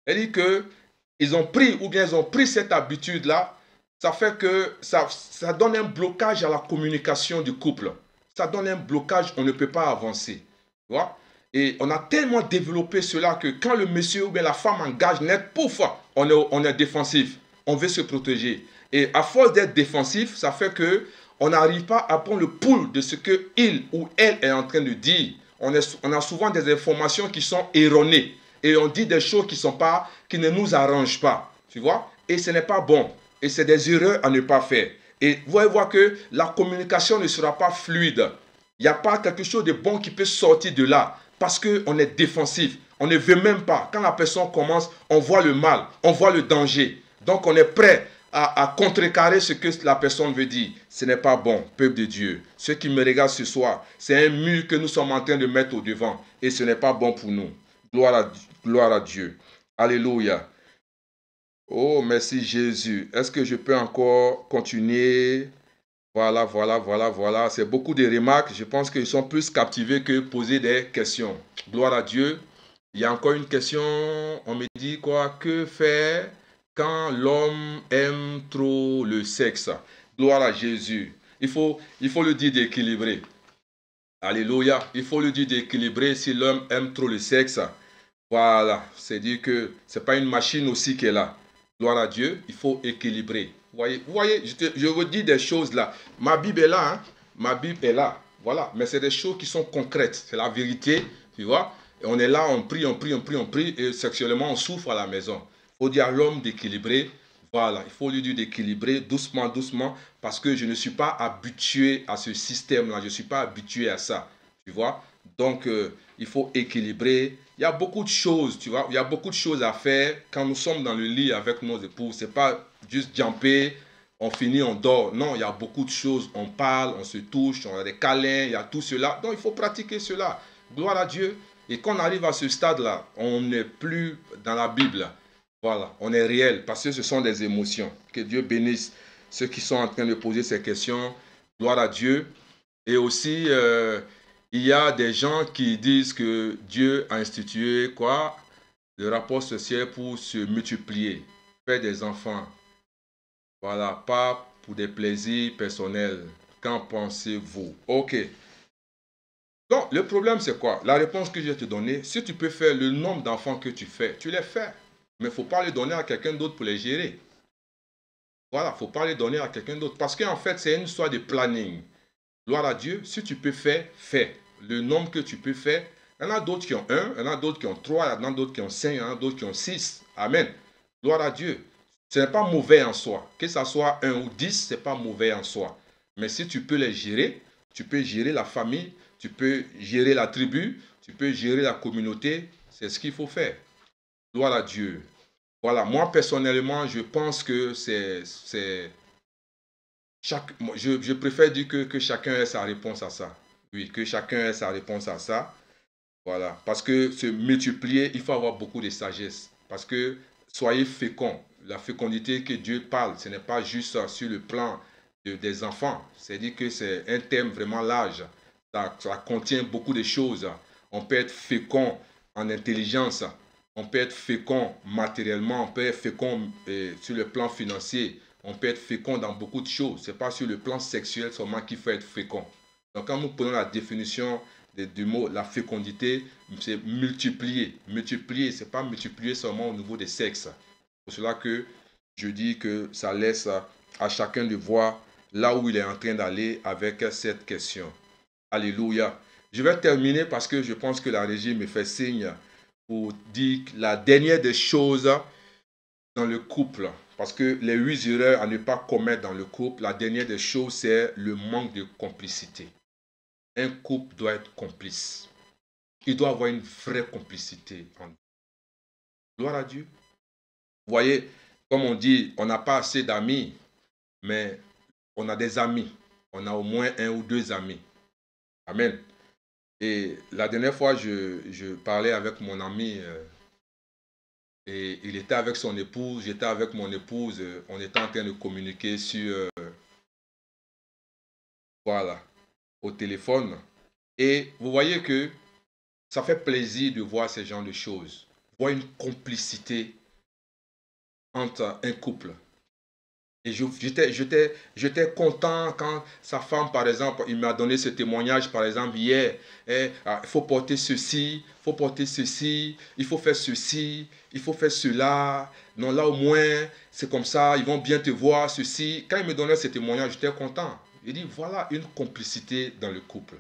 C'est-à-dire qu'ils ont pris ou bien ils ont pris cette habitude-là. Ça fait que ça donne un blocage à la communication du couple. Ça donne un blocage, on ne peut pas avancer. Tu vois? Et on a tellement développé cela que quand le monsieur ou bien la femme engage net, pouf, on est défensif. On veut se protéger. Et à force d'être défensif, ça fait que on n'arrive pas à prendre le pouls de ce que il ou elle est en train de dire. On a souvent des informations qui sont erronées. Et on dit des choses qui ne nous arrangent pas. Tu vois? Et ce n'est pas bon. Et c'est des erreurs à ne pas faire. Et vous allez voir que la communication ne sera pas fluide. Il n'y a pas quelque chose de bon qui peut sortir de là. Parce qu'on est défensif. On ne veut même pas. Quand la personne commence, on voit le mal, on voit le danger. Donc on est prêt à contrecarrer ce que la personne veut dire. Ce n'est pas bon, peuple de Dieu. Ceux qui me regardent ce soir, c'est un mur que nous sommes en train de mettre au devant. Et ce n'est pas bon pour nous. Gloire à Dieu. Alléluia. Oh, merci Jésus. Est-ce que je peux encore continuer? Voilà. C'est beaucoup de remarques. Je pense qu'ils sont plus captivés que poser des questions. Gloire à Dieu. Il y a encore une question. On me dit quoi? Que faire quand l'homme aime trop le sexe? Gloire à Jésus. Il faut le dire d'équilibrer. Alléluia. Il faut le dire d'équilibrer si l'homme aime trop le sexe. Voilà. C'est-à-dire que ce n'est pas une machine aussi qui est là. Gloire à Dieu. Il faut équilibrer. Vous voyez, je vous dis des choses là. Ma Bible est là. Hein? Ma Bible est là. Voilà. Mais c'est des choses qui sont concrètes. C'est la vérité. Tu vois? Et on est là, on prie. Et sexuellement, on souffre à la maison. Il faut dire à l'homme d'équilibrer. Voilà. Il faut lui dire d'équilibrer doucement. Parce que je ne suis pas habitué à ce système-là. Je ne suis pas habitué à ça. Tu vois? Donc, il faut équilibrer. Il y a beaucoup de choses, tu vois. Il y a beaucoup de choses à faire quand nous sommes dans le lit avec nos époux. Ce n'est pas juste jumper, on finit, on dort. Non, il y a beaucoup de choses. On parle, on se touche, on a des câlins, il y a tout cela. Donc, il faut pratiquer cela. Gloire à Dieu. Et quand on arrive à ce stade-là, on n'est plus dans la Bible. Voilà, on est réel parce que ce sont des émotions. Que Dieu bénisse ceux qui sont en train de poser ces questions. Gloire à Dieu. Et aussi, il y a des gens qui disent que Dieu a institué quoi? Le rapport social pour se multiplier, faire des enfants. Voilà, pas pour des plaisirs personnels. Qu'en pensez-vous? Ok. Donc, le problème, c'est quoi? La réponse que je vais te donner, si tu peux faire le nombre d'enfants que tu fais, tu les fais. Mais il ne faut pas les donner à quelqu'un d'autre pour les gérer. Voilà, il ne faut pas les donner à quelqu'un d'autre. Parce qu'en fait, c'est une histoire de planning. Gloire à Dieu, si tu peux faire, fais. Le nombre que tu peux faire. Il y en a d'autres qui ont 1, il y en a d'autres qui ont 3, il y en a d'autres qui ont 5, il y en a d'autres qui ont 6. Amen. Gloire à Dieu. Ce n'est pas mauvais en soi. Que ce soit 1 ou 10, ce n'est pas mauvais en soi. Mais si tu peux les gérer, tu peux gérer la famille, tu peux gérer la tribu, tu peux gérer la communauté. C'est ce qu'il faut faire. Gloire à Dieu. Voilà, moi personnellement, je pense que je préfère dire que chacun ait sa réponse à ça. Oui, que chacun ait sa réponse à ça. Voilà. Parce que se multiplier, il faut avoir beaucoup de sagesse. Parce que soyez féconds. La fécondité que Dieu parle, ce n'est pas juste sur le plan des enfants. C'est-à-dire que c'est un thème vraiment large. Ça contient beaucoup de choses. On peut être fécond en intelligence. On peut être fécond matériellement. On peut être fécond sur le plan financier. On peut être fécond dans beaucoup de choses. Ce n'est pas sur le plan sexuel seulement qu'il faut être fécond. Donc quand nous prenons la définition du mot, la fécondité, c'est multiplier. Multiplier, ce n'est pas multiplier seulement au niveau des sexes. C'est pour cela que je dis que ça laisse à chacun de voir là où il est en train d'aller avec cette question. Alléluia. Je vais terminer parce que je pense que la régie me fait signe pour dire la dernière des choses dans le couple. Parce que les 8 erreurs à ne pas commettre dans le couple, la dernière des choses, c'est le manque de complicité. Un couple doit être complice. Il doit avoir une vraie complicité. Gloire à Dieu. Vous voyez, comme on dit, on n'a pas assez d'amis, mais on a des amis. on a au moins un ou deux amis. Amen. Et la dernière fois, je parlais avec mon ami et il était avec son épouse, j'étais avec mon épouse, on était en train de communiquer sur, voilà, au téléphone. Et vous voyez que ça fait plaisir de voir ce genre de choses, voir une complicité entre un couple. Et j'étais content quand sa femme, par exemple, il m'a donné ce témoignage, par exemple, hier. Il faut porter ceci, il faut porter ceci, il faut faire ceci, il faut faire cela. Non, là au moins, c'est comme ça, ils vont bien te voir, ceci. Quand il me donnait ce témoignage, j'étais content. Il dit, voilà une complicité dans le couple.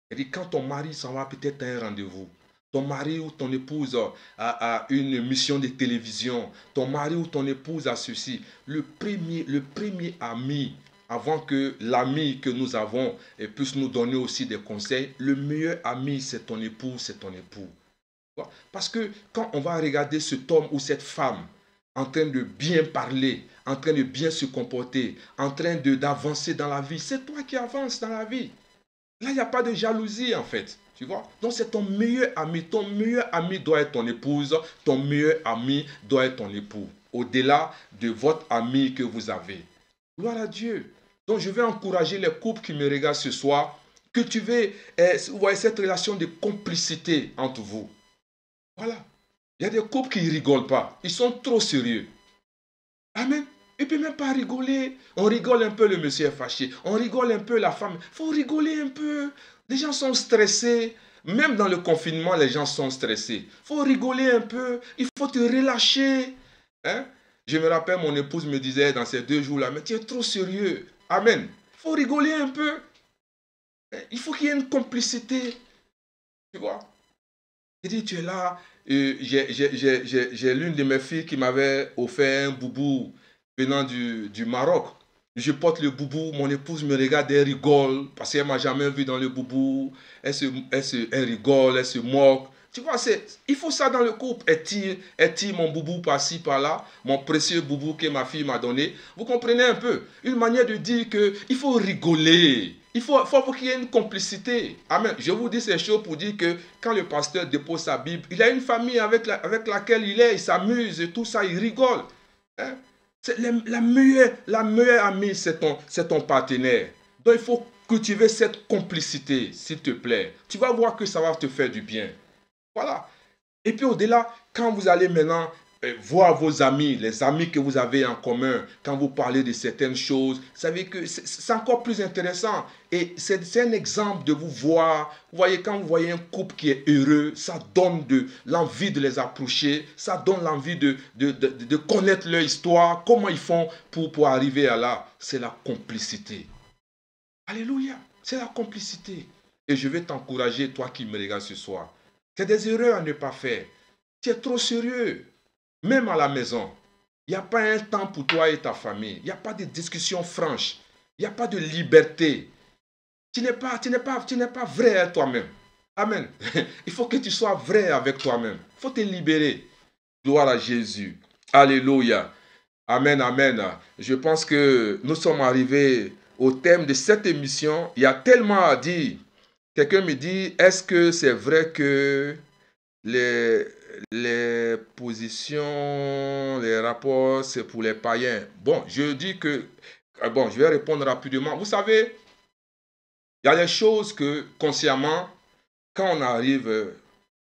Il dit, quand ton mari s'en va peut-être à un rendez-vous, ton mari ou ton épouse a une mission de télévision, ton mari ou ton épouse a ceci, le premier ami, avant que l'ami que nous avons puisse nous donner aussi des conseils, le meilleur ami, c'est ton épouse, c'est ton époux. Parce que quand on va regarder cet homme ou cette femme en train de bien parler, en train de bien se comporter, en train d'avancer dans la vie, c'est toi qui avances dans la vie. Là, il n'y a pas de jalousie en fait. Tu vois? Donc c'est ton meilleur ami. Ton meilleur ami doit être ton épouse. Ton meilleur ami doit être ton époux. Au-delà de votre ami que vous avez. Gloire à Dieu. Donc je vais encourager les couples qui me regardent ce soir. Cultiver vous voyez, cette relation de complicité entre vous. Voilà. Il y a des couples qui ne rigolent pas. Ils sont trop sérieux. Amen. Il ne peut même pas rigoler. On rigole un peu, le monsieur est fâché. On rigole un peu, la femme. Il faut rigoler un peu. Les gens sont stressés. Même dans le confinement, les gens sont stressés. Il faut rigoler un peu. Il faut te relâcher. Hein? Je me rappelle, mon épouse me disait dans ces 2 jours-là, mais tu es trop sérieux. Amen. Il faut rigoler un peu. Il faut qu'il y ait une complicité. Tu vois? Il dit, tu es là. J'ai l'une de mes filles qui m'avait offert un boubou venant du Maroc. Je porte le boubou, mon épouse me regarde, elle rigole, parce qu'elle ne m'a jamais vu dans le boubou. Elle rigole, elle se moque. Tu vois, il faut ça dans le couple. Elle tire mon boubou par-ci, par-là, mon précieux boubou que ma fille m'a donné. Vous comprenez un peu? Une manière de dire qu'il faut rigoler. Il faut qu'il y ait une complicité. Amen. Je vous dis ces choses pour dire que quand le pasteur dépose sa Bible, il a une famille avec laquelle il s'amuse et tout ça, il rigole. Hein? La meilleure amie, c'est ton partenaire. Donc il faut cultiver cette complicité, s'il te plaît. Tu vas voir que ça va te faire du bien. Voilà. Et puis au-delà, quand vous allez maintenant voir vos amis, les amis que vous avez en commun, quand vous parlez de certaines choses, vous savez que c'est encore plus intéressant. Et c'est un exemple de vous voir. Vous voyez, quand vous voyez un couple qui est heureux, ça donne l'envie de les approcher, ça donne l'envie de connaître leur histoire, comment ils font pour arriver à là. C'est la complicité. Alléluia, c'est la complicité. Et je vais t'encourager, toi qui me regardes ce soir. C'est des erreurs à ne pas faire. Tu es trop sérieux. Même à la maison, il n'y a pas un temps pour toi et ta famille. Il n'y a pas de discussion franche. Il n'y a pas de liberté. Tu n'es pas vrai à toi-même. Amen. Il faut que tu sois vrai avec toi-même. Il faut te libérer. Gloire à Jésus. Alléluia. Amen, amen. Je pense que nous sommes arrivés au thème de cette émission. Il y a tellement à dire. Quelqu'un me dit, est-ce que c'est vrai que les positions, les rapports, c'est pour les païens? Bon, je dis que... Bon, je vais répondre rapidement. Vous savez, il y a des choses que, consciemment, quand on arrive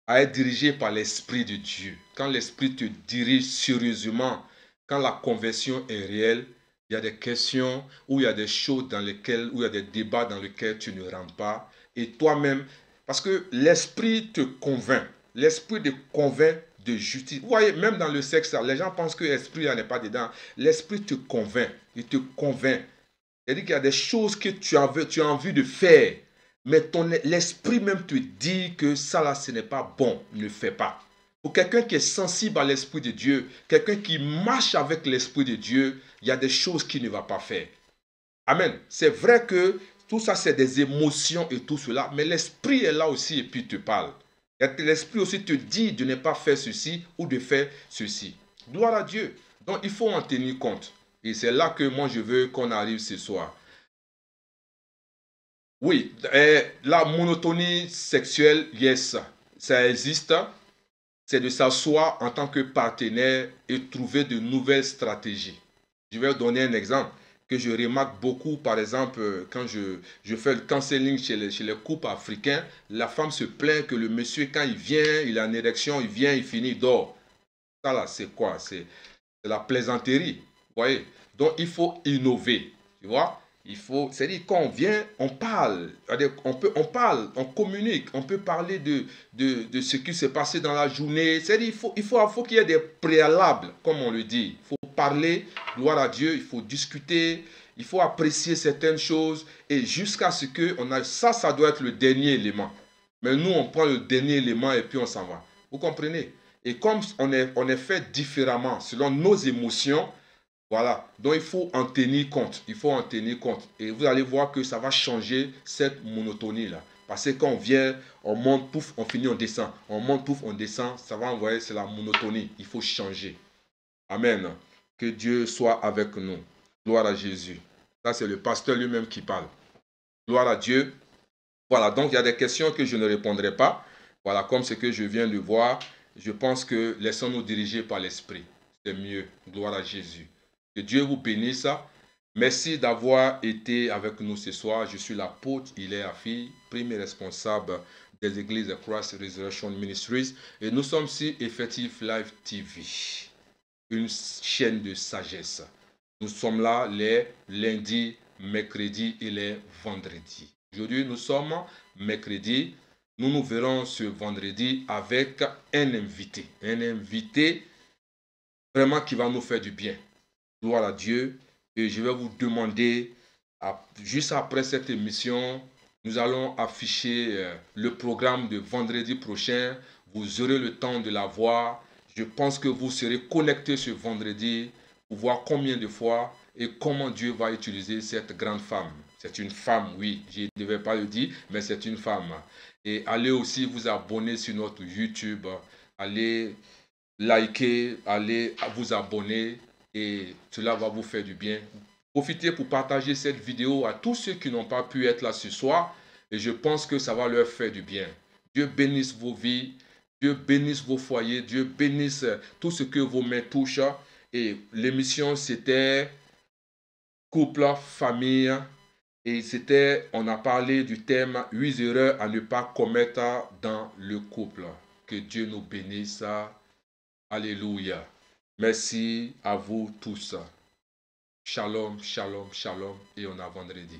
à être dirigé par l'Esprit de Dieu, quand l'Esprit te dirige sérieusement, quand la conversion est réelle, il y a des questions où il y a des choses où il y a des débats dans lesquels tu ne rentres pas. Et toi-même, parce que l'Esprit te convainc. L'Esprit te convainc de justice. Vous voyez, même dans le sexe, les gens pensent que l'Esprit n'est pas dedans. L'Esprit te convainc. Il te convainc. C'est-à-dire qu'il y a des choses que tu as envie de faire. Mais l'Esprit même te dit que ça là, ce n'est pas bon. Ne fais pas. Pour quelqu'un qui est sensible à l'Esprit de Dieu, quelqu'un qui marche avec l'Esprit de Dieu, il y a des choses qu'il ne va pas faire. Amen. C'est vrai que tout ça, c'est des émotions et tout cela, mais l'Esprit est là aussi et puis il te parle. L'Esprit aussi te dit de ne pas faire ceci ou de faire ceci. Gloire à Dieu. Donc, il faut en tenir compte. Et c'est là que moi, je veux qu'on arrive ce soir. Oui, la monotonie sexuelle, yes, ça existe. C'est de s'asseoir en tant que partenaire et trouver de nouvelles stratégies. Je vais vous donner un exemple que je remarque beaucoup, par exemple, quand je fais le counseling chez les couples africains, la femme se plaint que le monsieur, quand il vient, il a une érection, il vient, il finit, il dort. Ça là, c'est quoi? C'est la plaisanterie. Vous voyez? Donc, il faut innover. Tu vois? Il faut, c'est-à-dire, quand on vient, on parle. On parle, on communique. On peut parler de ce qui s'est passé dans la journée. C'est-à-dire, faut qu'il y ait des préalables, comme on le dit. Il faut parler, gloire à Dieu. Il faut discuter. Il faut apprécier certaines choses. Et jusqu'à ce qu'on a. Ça doit être le dernier élément. Mais nous, on prend le dernier élément et puis on s'en va. Vous comprenez? Et comme on est fait différemment, selon nos émotions, voilà. Donc il faut en tenir compte. Il faut en tenir compte. Et vous allez voir que ça va changer cette monotonie-là. Parce que quand on vient, on monte, pouf, on finit, on descend. On monte, pouf, on descend. Ça va envoyer, c'est la monotonie. Il faut changer. Amen. Que Dieu soit avec nous. Gloire à Jésus. Ça, c'est le pasteur lui-même qui parle. Gloire à Dieu. Voilà, donc il y a des questions que je ne répondrai pas. Voilà, comme ce que je viens de voir. Je pense que laissons-nous diriger par l'Esprit. C'est mieux. Gloire à Jésus. Que Dieu vous bénisse. Merci d'avoir été avec nous ce soir. Je suis l'apôtre Hilaire Afi, premier responsable des églises de Christ Resurrection Ministries. Et nous sommes sur Effective Live TV, une chaîne de sagesse. Nous sommes là les lundis, mercredis et les vendredis. Aujourd'hui, nous sommes mercredi. Nous nous verrons ce vendredi avec un invité. Un invité vraiment qui va nous faire du bien. Gloire à Dieu. Et je vais vous demander, juste après cette émission, nous allons afficher le programme de vendredi prochain. Vous aurez le temps de la voir. Je pense que vous serez connectés ce vendredi pour voir combien de fois et comment Dieu va utiliser cette grande femme. C'est une femme, oui, je ne devais pas le dire, mais c'est une femme. Et allez aussi vous abonner sur notre YouTube. Allez liker, allez vous abonner et cela va vous faire du bien. Profitez pour partager cette vidéo à tous ceux qui n'ont pas pu être là ce soir et je pense que ça va leur faire du bien. Dieu bénisse vos vies, Dieu bénisse vos foyers, Dieu bénisse tout ce que vos mains touchent. Et l'émission c'était couple, famille et on a parlé du thème 8 erreurs à ne pas commettre dans le couple. Que Dieu nous bénisse. Alléluia. Merci à vous tous. Shalom, shalom, shalom. Et on a vendredi.